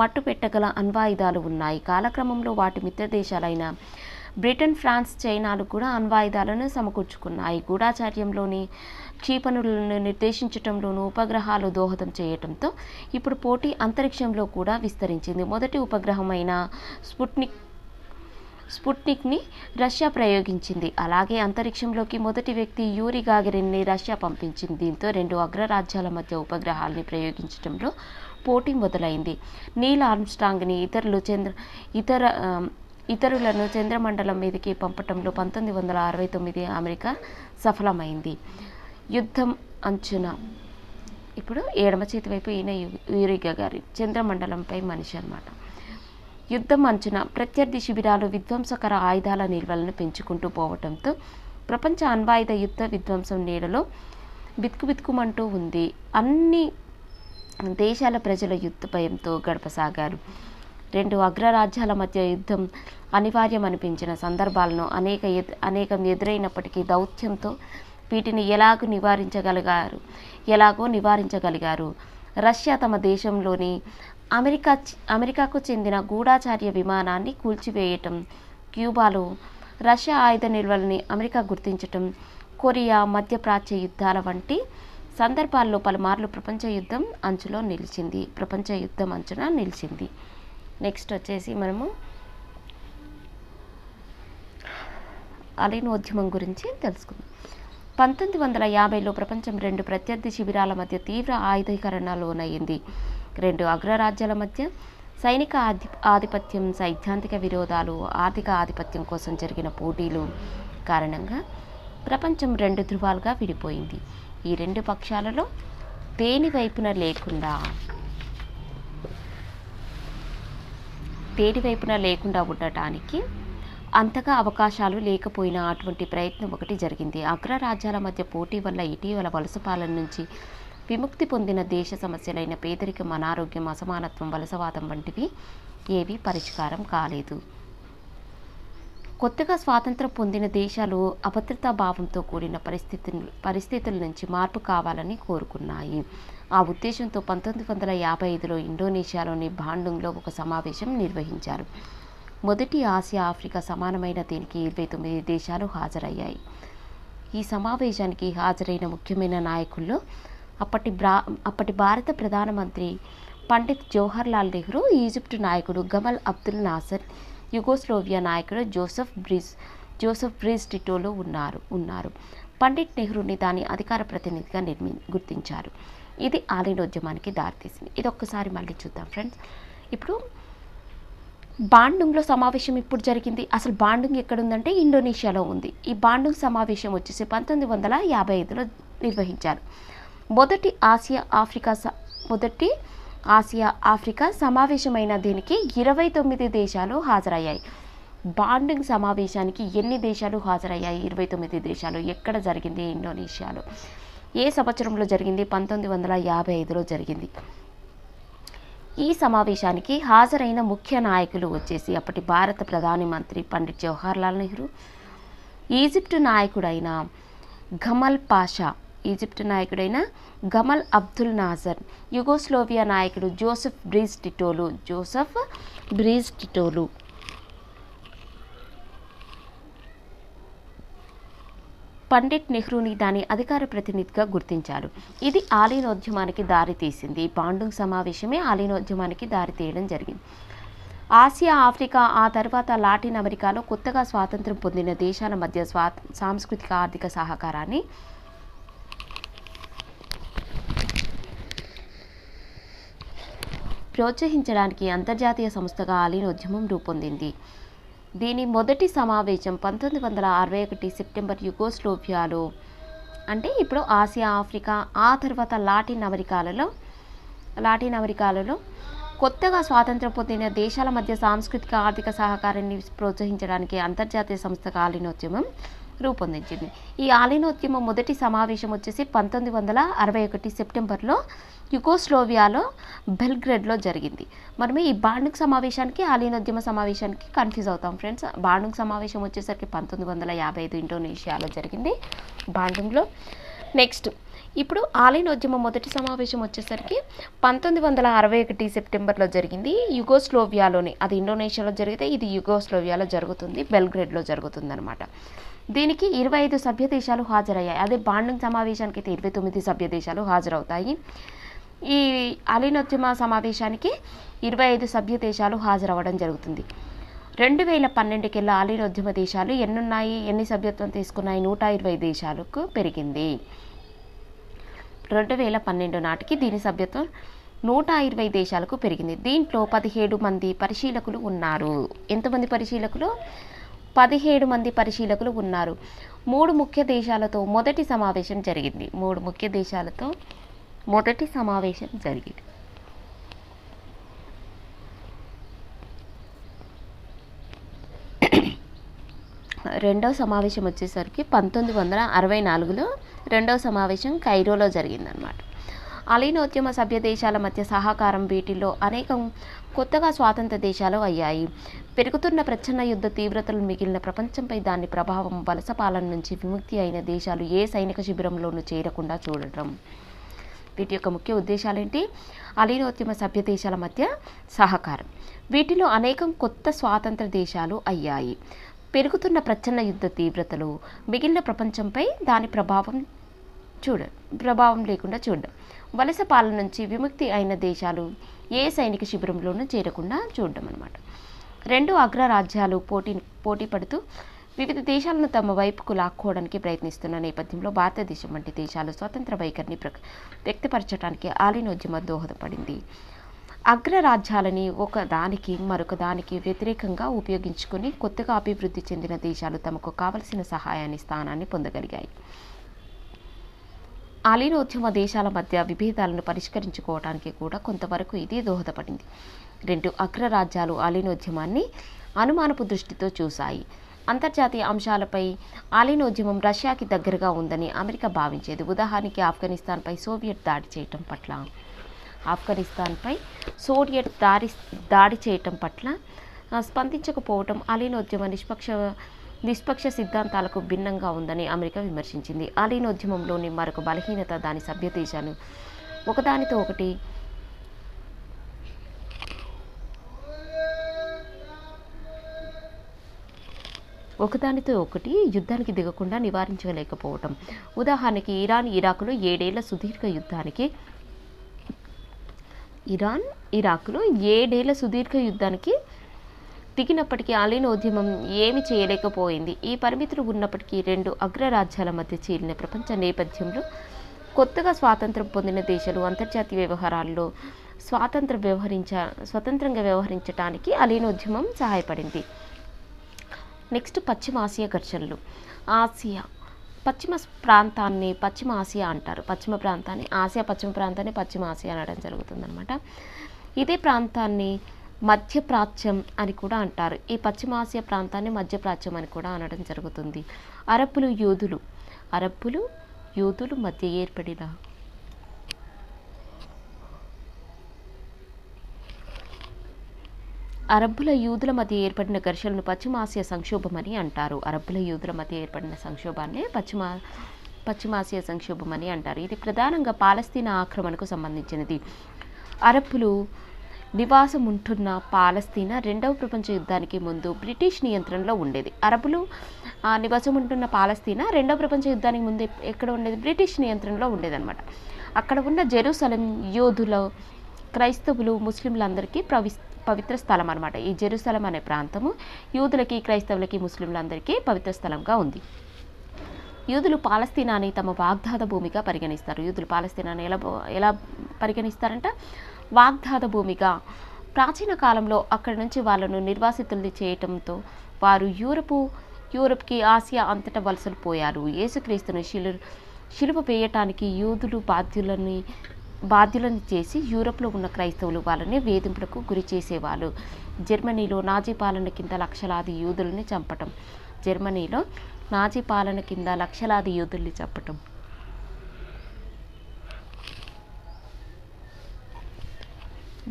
మట్టు పెట్టగల అణ్వాయుధాలు ఉన్నాయి. కాలక్రమంలో వాటి మిత్ర దేశాలైన బ్రిటన్, ఫ్రాన్స్, చైనాలు కూడా అణ్వాయుధాలను సమకూర్చుకున్నాయి. గూఢాచార్యంలోని క్షిపణులను నిర్దేశించటంలోనూ ఉపగ్రహాలు దోహదం చేయటంతో ఇప్పుడు పోటీ అంతరిక్షంలో కూడా విస్తరించింది. మొదటి ఉపగ్రహమైన స్పుట్నిక్ని రష్యా ప్రయోగించింది. అలాగే అంతరిక్షంలోకి మొదటి వ్యక్తి యూరి గాగరిన్ని రష్యా పంపించింది. దీంతో రెండు అగ్రరాజ్యాల మధ్య ఉపగ్రహాలని ప్రయోగించడంలో పోటీ మొదలైంది. నీల్ ఆర్మ్స్ట్రాంగ్ని ఇతరులను చంద్రమండలం మీదకి పంపటంలో 1969 అమెరికా సఫలమైంది. యుద్ధం అంచున, ఇప్పుడు ఎడమ చేతి వైపు ఈయన యూరి గగారిన్, చంద్రమండలంపై మనిషి అన్నమాట. యుద్ధం అంచున ప్రత్యర్థి శిబిరాలు విధ్వంసకర ఆయుధాల నిల్వలను పెంచుకుంటూ పోవటంతో ప్రపంచ అణ్వాయుధ యుద్ధ విధ్వంసం నీడలో బిత్కుబిత్కుమంటూ ఉంది. అన్ని దేశాల ప్రజల యుద్ధ భయంతో గడపసాగారు. రెండు అగ్రరాజ్యాల మధ్య యుద్ధం అనివార్యం అనిపించిన సందర్భాలను అనేకం ఎదురైనప్పటికీ దౌత్యంతో వీటిని ఎలాగో నివారించగలిగారు. రష్యా తమ దేశంలోని అమెరికాకు చెందిన గూఢాచార్య విమానాన్ని కూల్చివేయటం, క్యూబాలో రష్యా ఆయుధ నిల్వలని అమెరికా గుర్తించటం, కొరియా, మధ్యప్రాచ్య యుద్ధాల వంటి సందర్భాల్లో పలుమార్లు ప్రపంచ యుద్ధం అంచున నిలిచింది. నెక్స్ట్ వచ్చేసి మనము అలీనోద్యమం గురించి తెలుసుకుందాం. 1950లో ప్రపంచం రెండు ప్రత్యర్థి శిబిరాల మధ్య తీవ్ర ఆయుధీకరణలోనయ్యింది. రెండు అగ్రరాజ్యాల మధ్య సైనిక ఆధిపత్యం, సైద్ధాంతిక విరోధాలు, ఆర్థిక ఆధిపత్యం కోసం జరిగిన పోటీలు కారణంగా ప్రపంచం రెండు ధృవాలుగా విడిపోయింది. ఈ రెండు పక్షాలలో దేని వైపున లేకుండా ఉండటానికి అంతగా అవకాశాలు లేకపోయినా అటువంటి ప్రయత్నం ఒకటి జరిగింది. అగ్రరాజ్యాల మధ్య పోటీ వల్ల ఇటీవల వలస పాలన నుంచి విముక్తి పొందిన దేశ సమస్యలైన పేదరికం, అనారోగ్యం, అసమానత్వం, వలసవాదం వంటివి ఏవీ పరిష్కారం కాలేదు. కొత్తగా స్వాతంత్రం పొందిన దేశాలు అభద్రతా భావంతో కూడిన పరిస్థితుల నుంచి మార్పు కావాలని కోరుకున్నాయి. ఆ ఉద్దేశంతో 1955లో ఇండోనేషియాలోని బాండుంగ్లో ఒక సమావేశం నిర్వహించారు. మొదటి ఆసియా ఆఫ్రికా సమానమైన దీనికి 29 దేశాలు హాజరయ్యాయి. ఈ సమావేశానికి హాజరైన ముఖ్యమైన నాయకుల్లో అప్పటి భారత ప్రధానమంత్రి పండిత్ జవహర్లాల్ నెహ్రూ, ఈజిప్టు నాయకుడు గమల్ అబ్దుల్ నాసర్, యుగోస్లోవియా నాయకుడు జోసెఫ్ బ్రీజ్ టిటోలో ఉన్నారు. పండిట్ నెహ్రూని దాని అధికార ప్రతినిధిగా గుర్తించారు. ఇది ఆలీనోద్యమానికి దారితీసింది. ఇది ఒక్కసారి మళ్ళీ చూద్దాం ఫ్రెండ్స్. ఇప్పుడు బాండుంగ్లో సమావేశం ఇప్పుడు జరిగింది. అసలు బాండుంగ్ ఎక్కడుందంటే ఇండోనేషియాలో ఉంది. ఈ బాండుంగ్ సమావేశం వచ్చేసి 1955లో నిర్వహించారు. మొదటి ఆసియా ఆఫ్రికా సమావేశమైన దీనికి 29 దేశాలు హాజరయ్యాయి. బాండుంగ్ సమావేశానికి ఎన్ని దేశాలు హాజరయ్యాయి? 29 దేశాలు. ఎక్కడ జరిగింది? ఇండోనేషియాలో. ఏ సంవత్సరంలో జరిగింది? 1955లో జరిగింది. ఈ సమావేశానికి హాజరైన ముఖ్య నాయకులు వచ్చేసి అప్పటి భారత ప్రధాని మంత్రి పండిట్ జవహర్లాల్ నెహ్రూ, ఈజిప్టు నాయకుడైన గమల్ అబ్దుల్ నాసర్, యుగోస్లోవియా నాయకుడు జోసెఫ్ బ్రీజ్ టిటోలు. పండిట్ నెహ్రూని దాని అధికార ప్రతినిధిగా గుర్తించారు. ఇది ఆలీనోద్యమానికి దారితీసింది. బాండుంగ్ సమావేశమే ఆలీనోద్యమానికి దారితీయడం జరిగింది. ఆసియా, ఆఫ్రికా, ఆ తర్వాత లాటిన్ అమెరికాలో కొత్తగా స్వాతంత్రం పొందిన దేశాల మధ్య సాంస్కృతిక ఆర్థిక సహకారాన్ని ప్రోత్సహించడానికి అంతర్జాతీయ సంస్థగా ఆలీనోద్యమం రూపొందింది. దీని మొదటి సమావేశం 1961 సెప్టెంబర్ యుగోస్లోవియాలో, అంటే ఇప్పుడు ఆసియా, ఆఫ్రికా, ఆ తర్వాత లాటిన్ అమెరికాలలో కొత్తగా స్వాతంత్రం పొందిన దేశాల మధ్య సాంస్కృతిక ఆర్థిక సహకారాన్ని ప్రోత్సహించడానికి అంతర్జాతీయ సంస్థగా ఆలీనోద్యమం రూపొందించింది. ఈ ఆలీనోద్యమం మొదటి సమావేశం వచ్చేసి 1961 సెప్టెంబర్లో యుగోస్లోవియాలో బెల్గ్రేడ్లో జరిగింది. మనము ఈ బాండుంగ్ సమావేశానికి, ఆలీనోద్యమ సమావేశానికి కన్ఫ్యూజ్ అవుతాం ఫ్రెండ్స్. బాండుంగ్ సమావేశం వచ్చేసరికి 1955 ఇండోనేషియాలో జరిగింది, బాండుంగ్లో. నెక్స్ట్ ఇప్పుడు ఆలీనోద్యమం మొదటి సమావేశం వచ్చేసరికి 1961 సెప్టెంబర్లో జరిగింది యుగోస్లోవియాలోని. అది ఇండోనేషియాలో జరిగితే ఇది యుగోస్లోవియాలో జరుగుతుంది, బెల్గ్రేడ్లో జరుగుతుంది అనమాట. దీనికి 25 సభ్య దేశాలు హాజరయ్యాయి. అదే బాండుంగ్ సమావేశానికి అయితే 29 సభ్య దేశాలు హాజరవుతాయి. ఈ ఆలీనోద్యమ సమావేశానికి 25 సభ్య దేశాలు హాజరవ్వడం జరుగుతుంది. 2012కెల్లా ఆలీనోద్యమ దేశాలు ఎన్ని సభ్యత్వం తీసుకున్నాయి? 120 దేశాలకు పెరిగింది. 2012 నాటికి దీని సభ్యత్వం 120 దేశాలకు పెరిగింది. దీంట్లో 17 మంది పరిశీలకులు ఉన్నారు. ఎంతమంది పరిశీలకులు? 17 మంది పరిశీలకులు ఉన్నారు. 3 ముఖ్య దేశాలతో మొదటి సమావేశం జరిగింది. 3 ముఖ్య దేశాలతో మొదటి సమావేశం జరిగింది. రెండవ సమావేశం వచ్చేసరికి 1964లో రెండవ సమావేశం కైరోలో జరిగిందనమాట. ఆలీనోద్యమ సభ్య దేశాల మధ్య సహకారం, వీటిల్లో అనేకం కొత్తగా స్వాతంత్ర దేశాలు అయ్యాయి. పెరుగుతున్న ప్రచ్ఛన్న యుద్ధ తీవ్రతలు మిగిలిన ప్రపంచంపై దాని ప్రభావం, వలస పాలన నుంచి విముక్తి అయిన దేశాలు ఏ సైనిక శిబిరంలోనూ చేరకుండా చూడటం. వీటి యొక్క ముఖ్య ఉద్దేశాలేంటి? ఆలీనోద్యమ సభ్య దేశాల మధ్య సహకారం, వీటిలో అనేకం కొత్త స్వాతంత్ర దేశాలు అయ్యాయి. పెరుగుతున్న ప్రచ్ఛన్న యుద్ధ తీవ్రతలు మిగిలిన ప్రపంచంపై దాని ప్రభావం లేకుండా చూడడం. వలస పాలన నుంచి విముక్తి అయిన దేశాలు ఏ సైనిక శిబిరంలోనూ చేరకుండా చూడడం అన్నమాట. 2 అగ్రరాజ్యాలు పోటీ పడుతూ వివిధ దేశాలను తమ వైపుకు లాక్కోవడానికి ప్రయత్నిస్తున్న నేపథ్యంలో భారతదేశం వంటి దేశాలు స్వతంత్ర వైఖరిని వ్యక్తపరచడానికి ఆలీనోద్యమం దోహదపడింది. అగ్రరాజ్యాలని ఒకదానికి మరొకదానికి వ్యతిరేకంగా ఉపయోగించుకొని కొత్తగా అభివృద్ధి చెందిన దేశాలు తమకు కావలసిన సహాయాన్ని, స్థానాన్ని పొందగలిగాయి. ఆలీనోద్యమ దేశాల మధ్య విభేదాలను పరిష్కరించుకోవడానికి కూడా కొంతవరకు ఇది దోహదపడింది. 2 అగ్రరాజ్యాలు ఆలీనోద్యమాన్ని అనుమానపు దృష్టితో చూశాయి. అంతర్జాతీయ అంశాలపై ఆలీనోద్యమం రష్యాకి దగ్గరగా ఉందని అమెరికా భావించేది. ఉదాహరణకి ఆఫ్ఘనిస్తాన్పై సోవియట్ దాడి చేయటం పట్ల స్పందించకపోవటం అలీనోద్యమ నిష్పక్ష సిద్ధాంతాలకు భిన్నంగా ఉందని అమెరికా విమర్శించింది. అలీనోద్యమంలోని మరొక బలహీనత దాని సభ్య దేశాలు ఒకదానితో ఒకటి యుద్ధానికి దిగకుండా నివారించలేకపోవటం. ఉదాహరణకి ఇరాన్ ఇరాకులో 7 ఏళ్ల సుదీర్ఘ యుద్ధానికి దిగినప్పటికీ అలీనోద్యమం ఏమి చేయలేకపోయింది. ఈ పరిమితులు ఉన్నప్పటికీ 2 అగ్రరాజ్యాల మధ్య చీలిన ప్రపంచ నేపథ్యంలో కొత్తగా స్వాతంత్రం పొందిన దేశాలు అంతర్జాతీయ వ్యవహారాల్లో స్వతంత్రంగా వ్యవహరించడానికి అలీనోద్యమం సహాయపడింది. నెక్స్ట్ పశ్చిమ ఆసియా ఘర్షణలు. పశ్చిమ ప్రాంతాన్ని పశ్చిమ ఆసియా అంటారు. పశ్చిమ ప్రాంతాన్ని పశ్చిమ ఆసియా అనడం జరుగుతుందన్నమాట. ఇదే ప్రాంతాన్ని మధ్యప్రాచ్యం అని కూడా అంటారు. ఈ పశ్చిమ ఆసియా ప్రాంతాన్ని మధ్యప్రాచ్యం అని కూడా అనడం జరుగుతుంది. అరబ్బులు యూదులు మధ్య ఏర్పడిన అరబ్బుల యూదుల మధ్య ఏర్పడిన ఘర్షణను పశ్చిమ ఆసియా సంక్షోభం అని అంటారు. అరబ్బుల యూదుల మధ్య ఏర్పడిన సంక్షోభాన్ని పశ్చిమ ఆసియా సంక్షోభం అని అంటారు. ఇది ప్రధానంగా పాలస్తీనా ఆక్రమణకు సంబంధించినది. అరబ్బులు నివాసం ఉంటున్న పాలస్తీనా 2వ ప్రపంచ యుద్ధానికి ముందు బ్రిటిష్ నియంత్రణలో ఉండేది. అరబ్బులు నివాసం ఉంటున్న పాలస్తీనా 2వ ప్రపంచ యుద్ధానికి ముందు ఎక్కడ ఉండేది? బ్రిటిష్ నియంత్రణలో ఉండేదన్నమాట. అక్కడ ఉన్న జెరూసలేం యూదులు, క్రైస్తవులు, ముస్లింలందరికీ పవిత్ర స్థలం అనమాట. ఈ జెరూసలేం అనే ప్రాంతము యూదులకి, క్రైస్తవులకి, ముస్లింలందరికీ పవిత్ర స్థలంగా ఉంది. యూదులు పాలస్తీనాని తమ వాగ్దాత భూమిగా పరిగణిస్తారు. యూదులు పాలస్తీనాని ఎలా పరిగణిస్తారంట? వాగ్దాత భూమిగా. ప్రాచీన కాలంలో అక్కడి నుంచి వాళ్ళను నిర్వాసితుల్ని చేయటంతో వారు యూరప్కి, ఆసియా అంతటా వలసలు పోయారు. యేసుక్రీస్తును శిలువ వేయటానికి యూదులు బాధ్యులను చేసి యూరప్లో ఉన్న క్రైస్తవులు వాళ్ళని వేధింపులకు గురి చేసేవాళ్ళు. జర్మనీలో నాజీ పాలన కింద లక్షలాది యూదుల్ని చంపటం.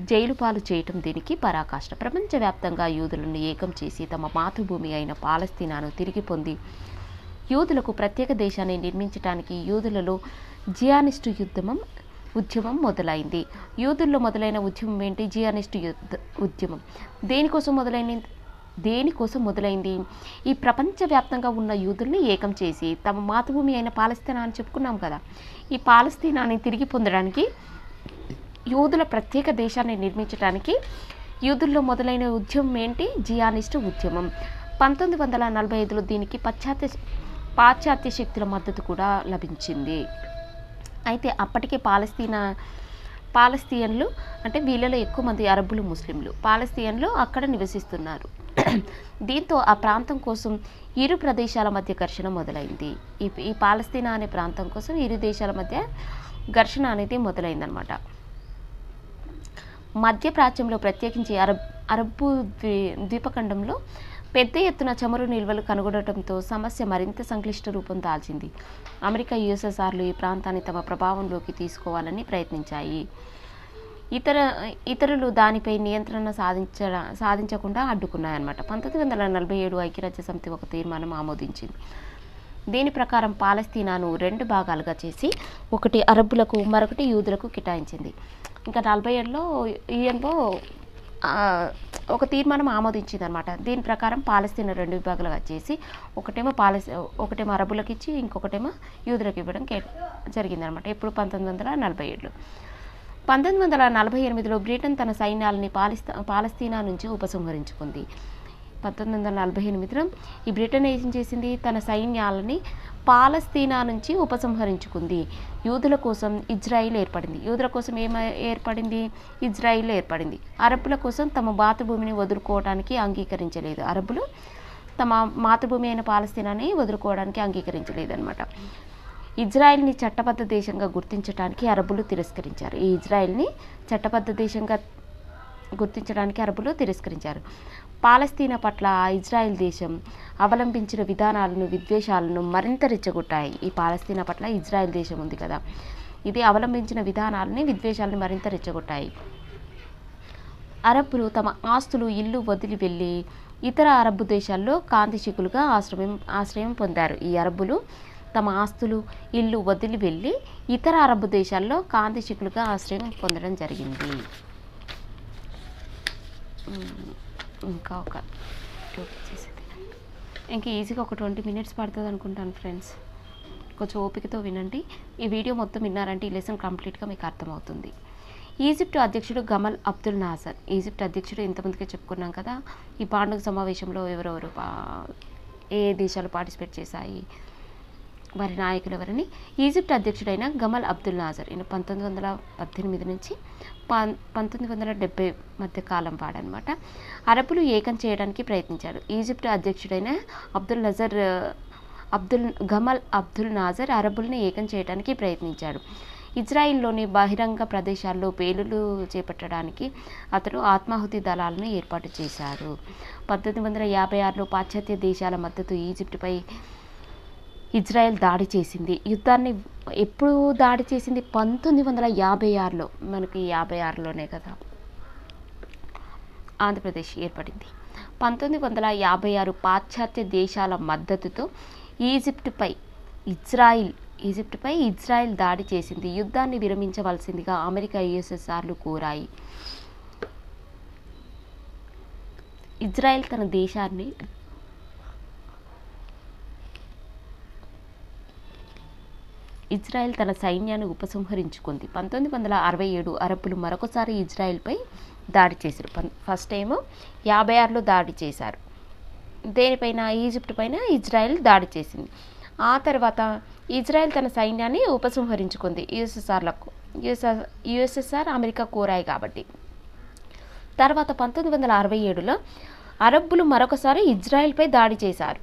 జైలు పాలు చేయటం దీనికి పరాకాష్ట. ప్రపంచవ్యాప్తంగా యూదులను ఏకం చేసి తమ మాతృభూమి అయిన పాలస్తీనాను తిరిగి పొంది యూదులకు ప్రత్యేక దేశాన్ని నిర్మించడానికి యూదులలో జియానిస్టు ఉద్యమం మొదలైంది. యూదుల్లో మొదలైన ఉద్యమం ఏంటి? జియానిస్టు ఉద్యమం. దేనికోసం మొదలైంది? ఈ ప్రపంచవ్యాప్తంగా ఉన్న యూదుల్ని ఏకం చేసి తమ మాతృభూమి అయిన పాలస్తీనా అని చెప్పుకున్నాం కదా, ఈ పాలస్తీనాని తిరిగి పొందడానికి, యూదుల ప్రత్యేక దేశాన్ని నిర్మించడానికి యూదుల్లో మొదలైన ఉద్యమం ఏంటి? జియానిస్టు ఉద్యమం. 1945లో దీనికి పాశ్చాత్య శక్తుల మద్దతు కూడా లభించింది. అయితే అప్పటికే పాలస్తీన్లు అంటే వీళ్ళలో ఎక్కువ మంది అరబ్బులు, ముస్లింలు, పాలస్తీన్లు అక్కడ నివసిస్తున్నారు. దీంతో ఆ ప్రాంతం కోసం ఇరు ప్రదేశాల మధ్య ఘర్షణ మొదలైంది. ఈ పాలస్తీనా అనే ప్రాంతం కోసం ఇరు దేశాల మధ్య ఘర్షణ అనేది మొదలైందనమాట. మధ్య ప్రాచ్యంలో ప్రత్యేకించి అరబ్బు ద్వీపఖండంలో పెద్ద ఎత్తున చమురు నిల్వలు కనుగొనడంతో సమస్య మరింత సంక్లిష్ట రూపం దాల్చింది. అమెరికా, యుఎస్ఎస్ఆర్లు ఈ ప్రాంతాన్ని తమ ప్రభావంలోకి తీసుకోవాలని ప్రయత్నించాయి. ఇతరులు దానిపై నియంత్రణ సాధించకుండా అడ్డుకున్నాయన్నమాట. 1947 ఐక్యరాజ్య సమితి ఒక తీర్మానం ఆమోదించింది. దీని ప్రకారం పాలస్తీనాను 2 భాగాలుగా చేసి ఒకటి అరబ్బులకు, మరొకటి యూదులకు కేటాయించింది. ఇంకా 47లో యుఎన్ఓ ఒక తీర్మానం ఆమోదించింది అనమాట. దీని ప్రకారం పాలస్తీనా 2 విభాగాలుగా చేసి ఒకటేమో అరబ్బులకు ఇచ్చి ఇంకొకటేమో యూదులకు ఇవ్వడం జరిగిందనమాట. ఇప్పుడు 1947లో. 1948లో బ్రిటన్ తన సైన్యాలని పాలస్తీనా నుంచి ఉపసంహరించుకుంది. 1948లో ఈ బ్రిటన్ ఏం చేసింది? తన సైన్యాలని పాలస్తీనా నుంచి ఉపసంహరించుకుంది. యూదుల కోసం ఇజ్రాయిల్ ఏర్పడింది. ఇజ్రాయిల్ ఏర్పడింది. అరబ్బుల కోసం తమ మాతృభూమిని వదులుకోవడానికి అంగీకరించలేదు. అరబ్బులు తమ మాతృభూమి అయిన పాలస్తీనాని వదులుకోవడానికి అంగీకరించలేదు అనమాట. ఇజ్రాయిల్ని చట్టబద్ధ దేశంగా గుర్తించడానికి అరబ్బులు తిరస్కరించారు. ఈ ఇజ్రాయిల్ని చట్టబద్ధ దేశంగా గుర్తించడానికి అరబ్బులు తిరస్కరించారు. పాలస్తీనా పట్ల ఇజ్రాయిల్ దేశం అవలంబించిన విద్వేషాలను మరింత రెచ్చగొట్టాయి. ఈ పాలస్తీనా పట్ల ఇజ్రాయిల్ దేశం ఉంది కదా, ఇది అవలంబించిన విధానాలని, విద్వేషాలను మరింత రెచ్చగొట్టాయి. అరబ్బులు తమ ఆస్తులు ఇల్లు వదిలి వెళ్ళి ఇతర అరబ్బు దేశాల్లో కాంతిశికులుగా ఆశ్రయం పొందారు. ఈ అరబ్బులు తమ ఆస్తులు ఇల్లు వదిలి వెళ్ళి ఇతర అరబ్బు దేశాల్లో కాంతిశికులుగా ఆశ్రయం పొందడం జరిగింది. ఇంకా ఒక ఈజీగా ఒక 20 minutes పడుతుంది అనుకుంటాను ఫ్రెండ్స్. కొంచెం ఓపికతో వినండి. ఈ వీడియో మొత్తం విన్నారంటే ఈ లెసన్ కంప్లీట్గా మీకు అర్థమవుతుంది. ఈజిప్ట్ అధ్యక్షుడు గమల్ అబ్దుల్ నాజర్. ఈజిప్ట్ అధ్యక్షుడు ఇంతమందికే చెప్పుకున్నాం కదా. ఈ పాండుగ సమావేశంలో ఎవరెవరు ఏ దేశాలు పార్టిసిపేట్ చేశాయి, వారి నాయకులు ఎవరని. ఈజిప్ట్ అధ్యక్షుడైన గమల్ అబ్దుల్ నాజర్ ఈయన 1918 నుంచి 1970 మధ్య కాలం వాడనమాట. అరబ్బులు ఏకం చేయడానికి ప్రయత్నించాడు. ఈజిప్ట్ అధ్యక్షుడైన గమల్ అబ్దుల్ నాజర్ అరబ్బుల్ని ఏకం చేయడానికి ప్రయత్నించాడు. ఇజ్రాయిల్లోని బహిరంగ ప్రదేశాల్లో పేలులు చేపట్టడానికి అతడు ఆత్మాహుతి దళాలను ఏర్పాటు చేశారు. 1956లో పాశ్చాత్య దేశాల మద్దతు ఈజిప్టుపై ఇజ్రాయెల్ దాడి చేసింది. యుద్ధాన్ని ఎప్పుడు దాడి చేసింది? 1956లో. మనకి 56లోనే కదా ఆంధ్రప్రదేశ్ ఏర్పడింది. 1956 పాశ్చాత్య దేశాల మద్దతుతో ఈజిప్టుపై ఇజ్రాయిల్ దాడి చేసింది. యుద్ధాన్ని విరమించవలసిందిగా అమెరికా, యుఎస్ఎస్ఆర్లు కోరాయి. ఇజ్రాయెల్ తన సైన్యాన్ని ఉపసంహరించుకుంది. 1967 అరబ్బులు మరొకసారి ఇజ్రాయెల్పై దాడి చేశారు. ఫస్ట్ ఏమో 56లో దాడి చేశారు. దేనిపైన? ఈజిప్ట్ పైన ఇజ్రాయెల్ దాడి చేసింది. ఆ తర్వాత ఇజ్రాయెల్ తన సైన్యాన్ని ఉపసంహరించుకుంది. యుఎస్ఎస్ఆర్ అమెరికా కోరాయి కాబట్టి. తర్వాత 1967లో అరబ్బులు మరొకసారి ఇజ్రాయెల్పై దాడి చేశారు.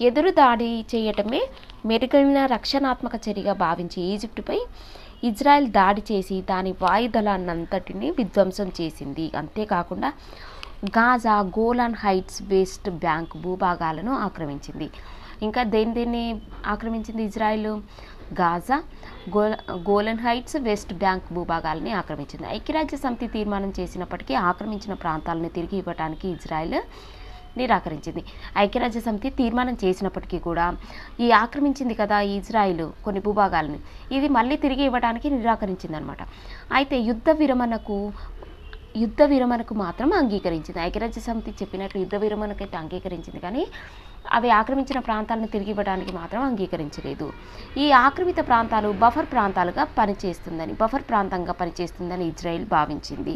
ఎదురు దాడి చేయటమే మెరుగైన రక్షణాత్మక చర్యగా భావించి ఈజిప్టుపై ఇజ్రాయెల్ దాడి చేసి దాని వాయుదళాన్నంతటిని విధ్వంసం చేసింది. అంతేకాకుండా Gaza, Golan Heights, West Bank భూభాగాలను ఆక్రమించింది. ఇంకా దేన్ని ఆక్రమించింది Israel? Gaza, Golan Heights, West Bank భూభాగాలని ఆక్రమించింది. ఐక్యరాజ్య సమితి తీర్మానం చేసినప్పటికీ ఆక్రమించిన ప్రాంతాలను తిరిగి ఇవ్వడానికి ఇజ్రాయెల్ నిరాకరించింది. ఐక్యరాజ్య సమితి తీర్మానం చేసినప్పటికీ కూడా ఈ ఆక్రమించింది కదా ఈ ఇజ్రాయిల్ కొన్ని భూభాగాలను, ఇది మళ్ళీ తిరిగి ఇవ్వడానికి నిరాకరించింది అనమాట. అయితే యుద్ధ విరమణకు మాత్రం అంగీకరించింది. ఐక్యరాజ్య సమితి చెప్పినట్లు యుద్ధ విరమణకైతే అంగీకరించింది, కానీ అవి ఆక్రమించిన ప్రాంతాలను తిరిగి ఇవ్వడానికి మాత్రం అంగీకరించలేదు. ఈ ఆక్రమిత ప్రాంతాలు బఫర్ ప్రాంతంగా పనిచేస్తుందని ఇజ్రాయెల్ భావించింది.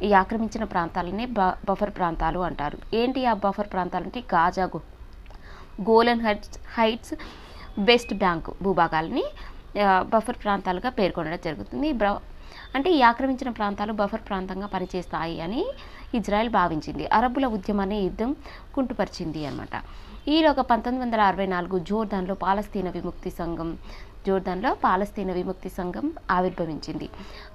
ఈ ఆక్రమించిన ప్రాంతాలనే బఫర్ ప్రాంతాలు అంటారు. ఏంటి ఆ బఫర్ ప్రాంతాలు అంటే Gaza, Golan Heights, West Bank భూభాగాలని బఫర్ ప్రాంతాలుగా పేర్కొనడం జరుగుతుంది. అంటే ఈ ఆక్రమించిన ప్రాంతాలు బఫర్ ప్రాంతంగా పనిచేస్తాయి అని ఇజ్రాయెల్ భావించింది. అరబ్బుల ఉద్యమాన్ని యుద్ధం కుంటుపరిచింది అనమాట. ఈలోగా 1964 జోర్దాన్లో పాలస్తీనా విముక్తి సంఘం ఆవిర్భవించింది.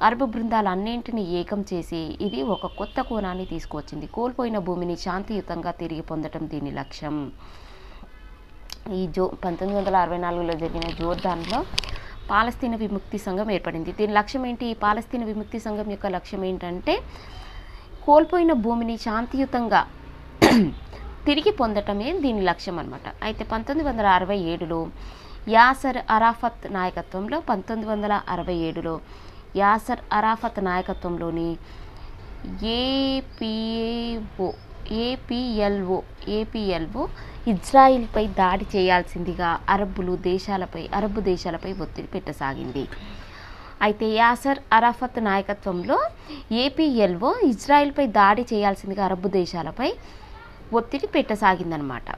అరబ్ బృందాలన్నింటినీ ఏకం చేసి ఇది ఒక కొత్త కోణాన్ని తీసుకువచ్చింది. కోల్పోయిన భూమిని శాంతియుతంగా తిరిగి పొందడం దీని లక్ష్యం. ఈ 1964లో జరిగిన జోర్దాన్లో పాలస్తీనా విముక్తి సంఘం ఏర్పడింది. దీని లక్ష్యం ఏంటి? ఈ పాలస్తీనా విముక్తి సంఘం యొక్క లక్ష్యం ఏంటంటే కోల్పోయిన భూమిని శాంతియుతంగా తిరిగి పొందటమే దీని లక్ష్యం అనమాట. అయితే 1967లో యాసర్ అరాఫత్ నాయకత్వంలోని ఏపీఎల్ఓ ఇజ్రాయిల్పై దాడి చేయాల్సిందిగా అరబ్బు దేశాలపై ఒత్తిడి పెట్టసాగింది. అయితే యాసర్ అరాఫత్ నాయకత్వంలో ఏపీఎల్ఓ ఇజ్రాయిల్పై దాడి చేయాల్సిందిగా అరబ్బు దేశాలపై ఒత్తిడి పెట్టసాగిందనమాట.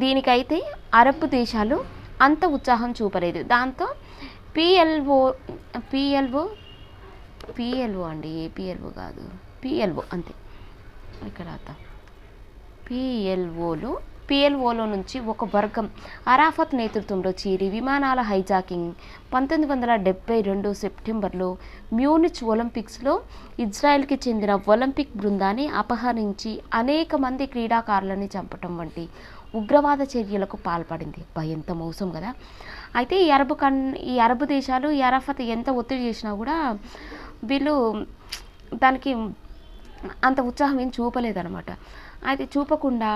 దీనికైతే అరబ్బు దేశాలు అంత ఉత్సాహం చూపలేదు. దాంతో పిఎల్ఓ అండి, ఏపీఎల్ఓ కాదు, పిఎల్ఓ అంతే. ఇక్కడ పిఎల్ఓలో నుంచి ఒక వర్గం అరాఫత్ నేతృత్వంలో చేరి విమానాల హైజాకింగ్ 1972 సెప్టెంబర్లో మ్యూనిచ్ ఒలింపిక్స్లో ఇజ్రాయెల్కి చెందిన ఒలింపిక్ బృందాన్ని అపహరించి అనేక మంది క్రీడాకారులని చంపటం వంటి ఉగ్రవాద చర్యలకు పాల్పడింది. ఎంత మోసం కదా. అయితే ఈ అరబ్ దేశాలు ఈ అరాఫత్ ఎంత ఒత్తిడి చేసినా కూడా వీళ్ళు దానికి అంత ఉత్సాహం ఏం చూపలేదన్నమాట. అయితే చూపకుండా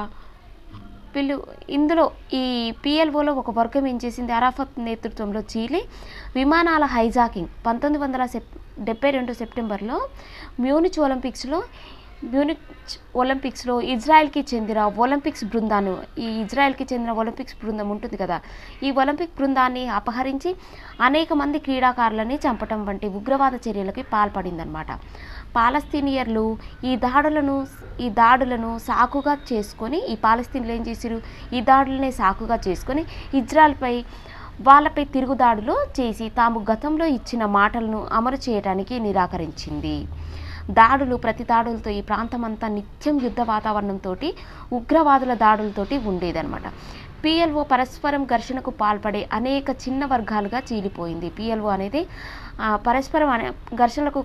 వీళ్ళు ఇందులో ఈ పిఎల్ఓలో ఒక వర్గం ఏం చేసింది, అరాఫత్ నేతృత్వంలో చీలి విమానాల హైజాకింగ్ 1972 సెప్టెంబర్లో మ్యూనిచ్ ఒలింపిక్స్లో ఇజ్రాయెల్కి చెందిన ఒలింపిక్స్ బృందం ఉంటుంది కదా, ఈ ఒలింపిక్ బృందాన్ని అపహరించి అనేక మంది క్రీడాకారులని చంపటం వంటి ఉగ్రవాద చర్యలకి పాల్పడిందనమాట. పాలస్తీనియర్లు ఈ దాడులను సాకుగా చేసుకొని, ఈ పాలస్తీన్లు ఏం చేశారు, ఈ దాడులనే సాకుగా చేసుకొని ఇజ్రాయెల్పై వాళ్ళపై తిరుగుదాడులు చేసి తాము గతంలో ఇచ్చిన మాటలను అమలు చేయడానికి నిరాకరించింది. ప్రతి దాడులతో ఈ ప్రాంతమంతా నిత్యం యుద్ధ వాతావరణంతో, ఉగ్రవాదుల దాడులతోటి ఉండేదన్నమాట. పిఎల్ఓ పరస్పరం ఘర్షణకు పాల్పడే అనేక చిన్న వర్గాలుగా చీలిపోయింది. పిఎల్ఓ అనేది పరస్పరం ఘర్షణలకు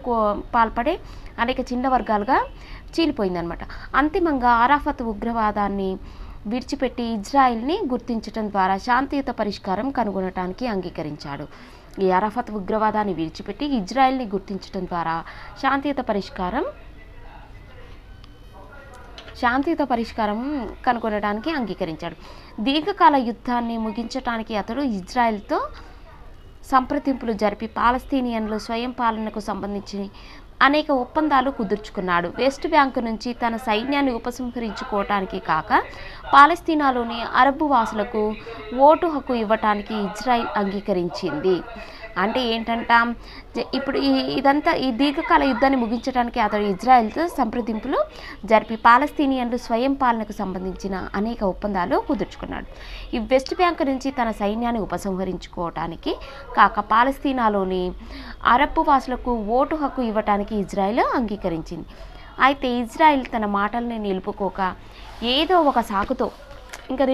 పాల్పడే అనేక చిన్న వర్గాలుగా చీలిపోయిందనమాట. అంతిమంగా అరాఫత్ ఉగ్రవాదాన్ని విడిచిపెట్టి ఇజ్రాయిల్ని గుర్తించడం ద్వారా శాంతియుత పరిష్కారం కనుగొనటానికి అంగీకరించాడు. ఈ అరాఫత్ ఉగ్రవాదాన్ని విడిచిపెట్టి ఇజ్రాయిల్ని గుర్తించడం ద్వారా శాంతియుత పరిష్కారం కనుగొనడానికి అంగీకరించాడు. దీర్ఘకాల యుద్ధాన్ని ముగించడానికి అతడు ఇజ్రాయెల్తో సంప్రదింపులు జరిపి పాలస్తీనియన్లు స్వయం పాలనకు సంబంధించి అనేక ఒప్పందాలు కుదుర్చుకున్నాడు. వెస్ట్ బ్యాంక్ నుంచి తన సైన్యాన్ని ఉపసంహరించుకోవటానికి కాక పాలస్తీనాలోని అరబ్బు వాసులకు ఓటు హక్కు ఇవ్వటానికి ఇజ్రాయిల్ అంగీకరించింది. అంటే ఏంటంట, ఇప్పుడు ఈ దీర్ఘకాల యుద్ధాన్ని ముగించడానికి అతడు ఇజ్రాయెల్తో సంప్రదింపులు జరిపి పాలస్తీనియన్లు స్వయం పాలనకు సంబంధించిన అనేక ఒప్పందాలు కుదుర్చుకున్నాడు. ఈ వెస్ట్ బ్యాంక్ నుంచి తన సైన్యాన్ని ఉపసంహరించుకోవటానికి కాక పాలస్తీనాలోని అరబ్బు వాసులకు ఓటు హక్కు ఇవ్వటానికి ఇజ్రాయెల్ అంగీకరించింది. అయితే ఇజ్రాయెల్ తన మాటల్ని నిలుపుకోక ఏదో ఒక సాకుతో ఇంకా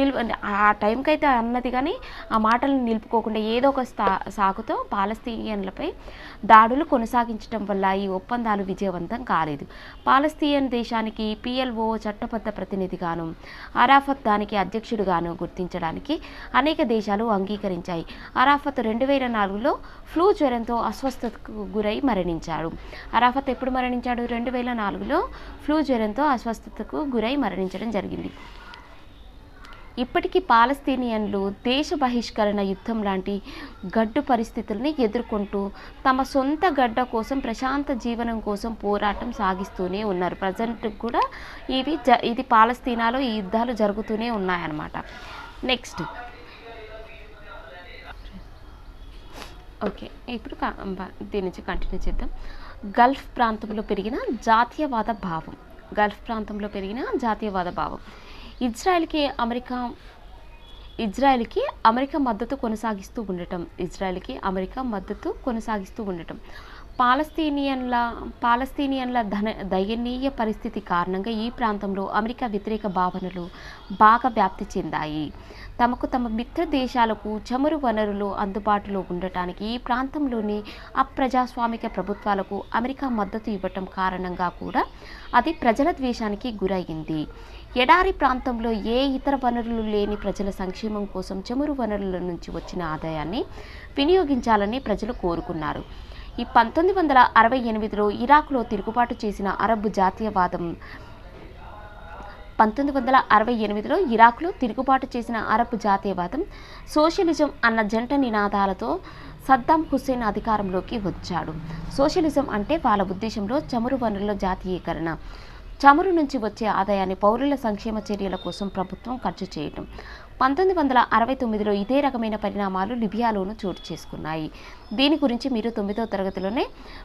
ఆ టైంకి అయితే అన్నది, కానీ ఆ మాటలను నిలుపుకోకుండా ఏదో ఒక సాకుతో పాలస్తీనియన్లపై దాడులు కొనసాగించడం వల్ల ఈ ఒప్పందాలు విజయవంతం కాలేదు. పాలస్తీన్ దేశానికి పిఎల్ఓ చట్టబద్ధ ప్రతినిధిగాను, అరాఫత్ దానికి అధ్యక్షుడిగాను గుర్తించడానికి అనేక దేశాలు అంగీకరించాయి. అరాఫత్ 2004లో ఫ్లూ జ్వరంతో అస్వస్థతకు గురై మరణించాడు. అరాఫత్ ఎప్పుడు మరణించాడు? 2004లో ఫ్లూ జ్వరంతో అస్వస్థతకు గురై మరణించడం జరిగింది. ఇప్పటికీ పాలస్తీనియన్లు దేశ బహిష్కరణ యుద్ధం లాంటి గడ్డు పరిస్థితుల్ని ఎదుర్కొంటూ తమ సొంత గడ్డ కోసం, ప్రశాంత జీవనం కోసం పోరాటం సాగిస్తూనే ఉన్నారు. ప్రజెంట్ కూడా ఇది పాలస్తీనాలో ఈ యుద్ధాలు జరుగుతూనే ఉన్నాయన్నమాట. నెక్స్ట్ ఓకే, ఇప్పుడు దీని నుంచి కంటిన్యూ చేద్దాం. గల్ఫ్ ప్రాంతంలో పెరిగిన జాతీయవాద భావం. ఇజ్రాయెల్కి అమెరికా మద్దతు కొనసాగిస్తూ ఉండటం పాలస్తీనియన్ల దయనీయ పరిస్థితి కారణంగా ఈ ప్రాంతంలో అమెరికా వ్యతిరేక భావనలు బాగా వ్యాప్తి చెందాయి. తమ మిత్ర దేశాలకు చమురు వనరులు అందుబాటులో ఉండటానికి ఈ ప్రాంతంలోని అప్రజాస్వామిక ప్రభుత్వాలకు అమెరికా మద్దతు ఇవ్వటం కారణంగా కూడా అది ప్రజల ద్వేషానికి గురయ్యింది. ఎడారి ప్రాంతంలో ఏ ఇతర వనరులు లేని ప్రజల సంక్షేమం కోసం చమురు వనరుల నుంచి వచ్చిన ఆదాయాన్ని వినియోగించాలని ప్రజలు కోరుకున్నారు. ఈ 1968లో ఇరాక్లో తిరుగుబాటు చేసిన అరబ్ జాతీయవాదం సోషలిజం అన్న జంట నినాదాలతో సద్దాం హుస్సేన్ అధికారంలోకి వచ్చాడు. సోషలిజం అంటే వాళ్ళ ఉద్దేశంలో చమురు వనరుల జాతీయీకరణ, చమురు నుంచి వచ్చే ఆదాయాన్ని పౌరుల సంక్షేమ చర్యల కోసం ప్రభుత్వం ఖర్చు చేయటం. 1969లో ఇదే రకమైన పరిణామాలు లిబియాలోనూ చోటు చేసుకున్నాయి. దీని గురించి మీరు 9వ తరగతిలోనే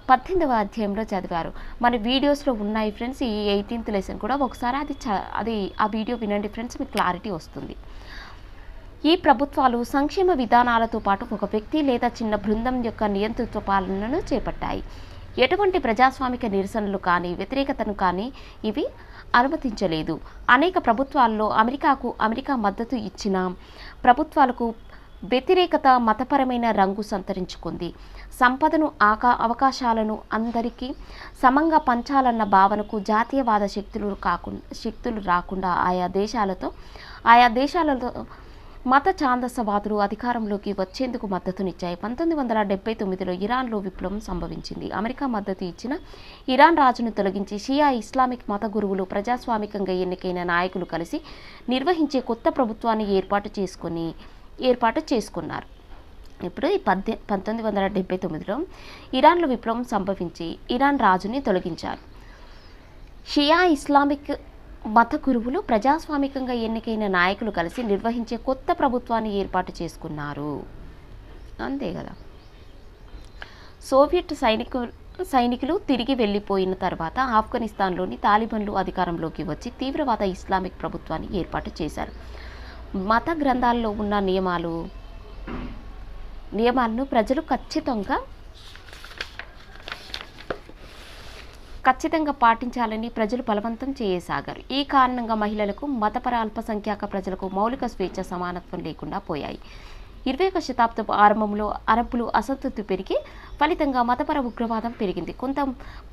18వ అధ్యాయంలో చదివారు. మన వీడియోస్లో ఉన్నాయి ఫ్రెండ్స్. ఈ 18th లెసన్ కూడా ఒకసారి ఆ వీడియో వినండి ఫ్రెండ్స్, మీకు క్లారిటీ వస్తుంది. ఈ ప్రభుత్వాలు సంక్షేమ విధానాలతో పాటు ఒక వ్యక్తి లేదా చిన్న బృందం యొక్క నియంతృత్వ పాలనను చేపట్టాయి. ఎటువంటి ప్రజాస్వామిక నిరసనలు కానీ వ్యతిరేకతను కానీ ఇవి అనుమతించలేదు. అనేక ప్రభుత్వాల్లో అమెరికా మద్దతు ఇచ్చిన ప్రభుత్వాలకు వ్యతిరేకత మతపరమైన రంగు సంతరించుకుంది. సంపదను అవకాశాలను అందరికీ సమంగా పంచాలన్న భావనకు జాతీయవాద శక్తులు రాకుండా ఆయా దేశాలలో మత ఛాందసవాదులు అధికారంలోకి వచ్చేందుకు మద్దతునిచ్చాయి. 1979లో ఇరాన్లో విప్లవం సంభవించింది. అమెరికా మద్దతు ఇచ్చిన ఇరాన్ రాజును తొలగించి షియా ఇస్లామిక్ మత గురువులు ప్రజాస్వామికంగా ఎన్నికైన నాయకులు కలిసి నిర్వహించే కొత్త ప్రభుత్వాన్ని ఏర్పాటు చేసుకున్నారు. ఇప్పుడు ఈ 1979లో ఇరాన్లో విప్లవం సంభవించి ఇరాన్ రాజుని తొలగించారు. షియా ఇస్లామిక్ మత గురువులు ప్రజాస్వామికంగా ఎన్నికైన నాయకులు కలిసి నిర్వహించే కొత్త ప్రభుత్వాన్ని ఏర్పాటు చేసుకున్నారు. అంతే కదా. సోవియట్ సైనికులు తిరిగి వెళ్ళిపోయిన తర్వాత ఆఫ్ఘనిస్తాన్లోని తాలిబాన్లు అధికారంలోకి వచ్చి తీవ్రవాద ఇస్లామిక్ ప్రభుత్వాన్ని ఏర్పాటు చేశారు. మత గ్రంథాల్లో ఉన్న నియమాలను ప్రజలు ఖచ్చితంగా పాటించాలని ప్రజలు బలవంతం చేయసాగారు. ఈ కారణంగా మహిళలకు, మతపర అల్పసంఖ్యాక ప్రజలకు మౌలిక స్వేచ్ఛ, సమానత్వం లేకుండా పోయాయి. 21వ శతాబ్దపు ఆరంభంలో అరబ్బులు అసంతృప్తి పెరిగి ఫలితంగా మతపర ఉగ్రవాదం పెరిగింది.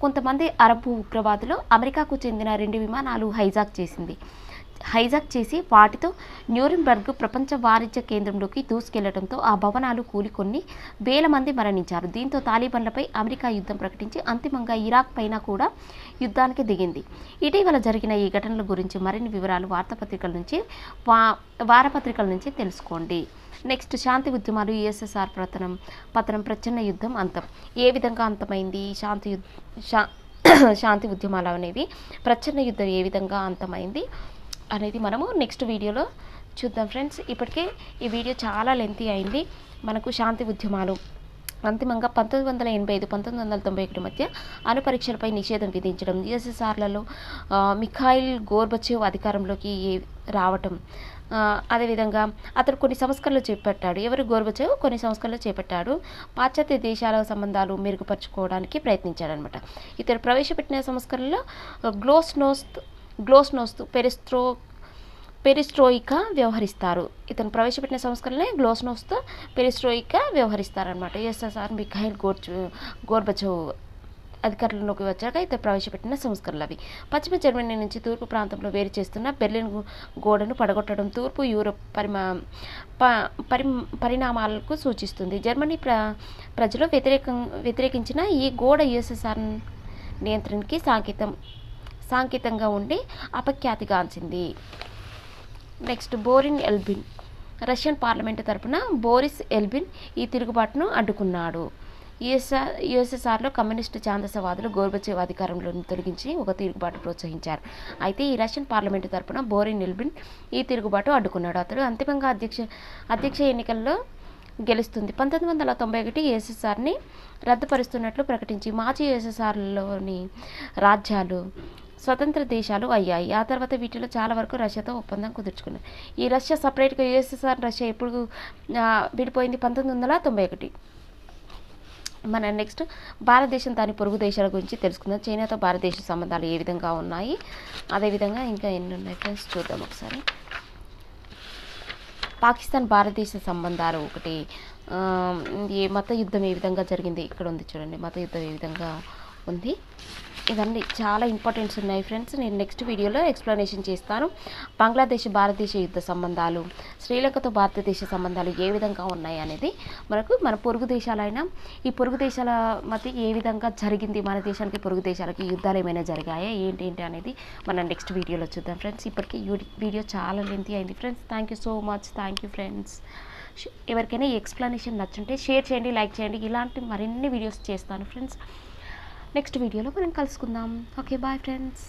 కొంతమంది అరబ్బు ఉగ్రవాదులు అమెరికాకు చెందిన 2 విమానాలు హైజాక్ చేసి వాటితో న్యూరెంబర్గ్ ప్రపంచ వాణిజ్య కేంద్రంలోకి దూసుకెళ్లడంతో ఆ భవనాలు కూలి కొన్ని వేల మంది మరణించారు. దీంతో తాలిబాన్లపై అమెరికా యుద్ధం ప్రకటించి అంతిమంగా ఇరాక్ పైన కూడా యుద్ధానికి దిగింది. ఇటీవల జరిగిన ఈ ఘటనల గురించి మరిన్ని వివరాలు వారపత్రికల నుంచి తెలుసుకోండి. నెక్స్ట్, శాంతి ఉద్యమాలు, యుఎస్ఎస్ఆర్ పతనం, ప్రచ్ఛన్న యుద్ధం అంతం. ఏ విధంగా అంతమైంది శాంతి ఉద్యమాలు అనేవి, ప్రచ్ఛన్న యుద్ధం ఏ విధంగా అంతమైంది అనేది మనము నెక్స్ట్ వీడియోలో చూద్దాం ఫ్రెండ్స్. ఇప్పటికే ఈ వీడియో చాలా లెంతీ అయింది. మనకు శాంతి ఉద్యమాలు అంతిమంగా 1985-1991 మధ్య అణు పరీక్షలపై నిషేధం విధించడం, యుఎస్ఎస్ఆర్లలో మిఖాయిల్ గోర్బచేవ్ అధికారంలోకి రావటం, అదేవిధంగా అతడు కొన్ని సంస్కరణలు చేపట్టాడు. గోర్బచేవ్ కొన్ని సంస్కరణలు చేపట్టాడు. పాశ్చాత్య దేశాల సంబంధాలు మెరుగుపరచుకోవడానికి ప్రయత్నించాడు అనమాట. ఇతడు ప్రవేశపెట్టిన సంస్కరణలో గ్లోస్నోస్త్ పెరిస్ట్రోయికా వ్యవహరిస్తారు. ఇతను ప్రవేశపెట్టిన సంస్కరణలే గ్లోస్నోస్త్ పెరిస్ట్రోయికా వ్యవహరిస్తారనమాట. యుఎస్ఎస్ఆర్ మిఖాయిల్ గోర్బచేవ్ అధికారంలోకి వచ్చాక ఇతను ప్రవేశపెట్టిన సంస్కరణలు అవి. పశ్చిమ జర్మనీ నుంచి తూర్పు ప్రాంతంలో వేరు చేస్తున్న బెర్లిన్ గోడను పడగొట్టడం తూర్పు యూరోప్ పరిణామాలకు సూచిస్తుంది. జర్మనీ ప్రజలు వ్యతిరేకించిన ఈ గోడ యుఎస్ఎస్ఆర్ నియంత్రణకి సాంకేతంగా ఉండి అపఖ్యాతిగాంచింది. Next, Boris Yeltsin. Russian parliament తరపున బోరిస్ ఎల్బిన్ ఈ తిరుగుబాటును అడ్డుకున్నాడు. యుఎస్ఎస్ఆర్లో కమ్యూనిస్టు ఛాందసవాదులు గోర్బచేవ్ అధికారంలోని తొలగించి ఒక తిరుగుబాటు ప్రోత్సహించారు. అయితే ఈ రష్యన్ పార్లమెంటు తరపున బోరిస్ ఎల్బిన్ ఈ తిరుగుబాటు అడ్డుకున్నాడు. అతడు అంతిమంగా అధ్యక్ష ఎన్నికల్లో గెలుస్తుంది. 1991 యుఎస్ఎస్ఆర్ని రద్దుపరుస్తున్నట్లు ప్రకటించి మాజీ యుఎస్ఎస్ఆర్లోని రాజ్యాలు స్వతంత్ర దేశాలు అయ్యాయి. ఆ తర్వాత వీటిలో చాలా వరకు రష్యాతో ఒప్పందం కుదుర్చుకున్నారు. ఈ రష్యా సపరేట్గా రష్యా ఎప్పుడు విడిపోయింది? 1991. మన నెక్స్ట్ భారతదేశం దాని పొరుగు దేశాల గురించి తెలుసుకుందాం. చైనాతో భారతదేశ సంబంధాలు ఏ విధంగా ఉన్నాయి, అదేవిధంగా ఇంకా ఎన్ని ఉన్నాయి ఫ్రెండ్స్ చూద్దాం ఒకసారి. పాకిస్తాన్ భారతదేశ సంబంధాలు ఒకటి. ఈ మత యుద్ధం ఏ విధంగా జరిగింది ఇక్కడ ఉంది చూడండి. మత యుద్ధం ఏ విధంగా ఉంది, ఇవన్నీ చాలా ఇంపార్టెంట్స్ ఉన్నాయి ఫ్రెండ్స్. నేను నెక్స్ట్ వీడియోలో ఎక్స్ప్లెనేషన్ చేస్తాను. బంగ్లాదేశ్ భారతదేశ యుద్ధ సంబంధాలు, శ్రీలంకతో భారతదేశ సంబంధాలు ఏ విధంగా ఉన్నాయి అనేది మన పొరుగు దేశాలైనా ఈ పొరుగు దేశాల మధ్య ఏ విధంగా జరిగింది, మన దేశానికి పొరుగు దేశాలకి యుద్ధాలు ఏమైనా జరిగాయా ఏంటి అనేది మనం నెక్స్ట్ వీడియోలో చూద్దాం ఫ్రెండ్స్. ఇప్పటికీ వీడియో చాలా లెంతీ అయింది friends. Thank you so much. Thank you friends. ఎవరికైనా ఈ ఎక్స్ప్లెనేషన్ నచ్చుంటే షేర్ చేయండి, లైక్ చేయండి. ఇలాంటి మరిన్ని వీడియోస్ చేస్తాను ఫ్రెండ్స్. నెక్స్ట్ వీడియోలో మనం కలుసుకుందాం. Okay, bye friends.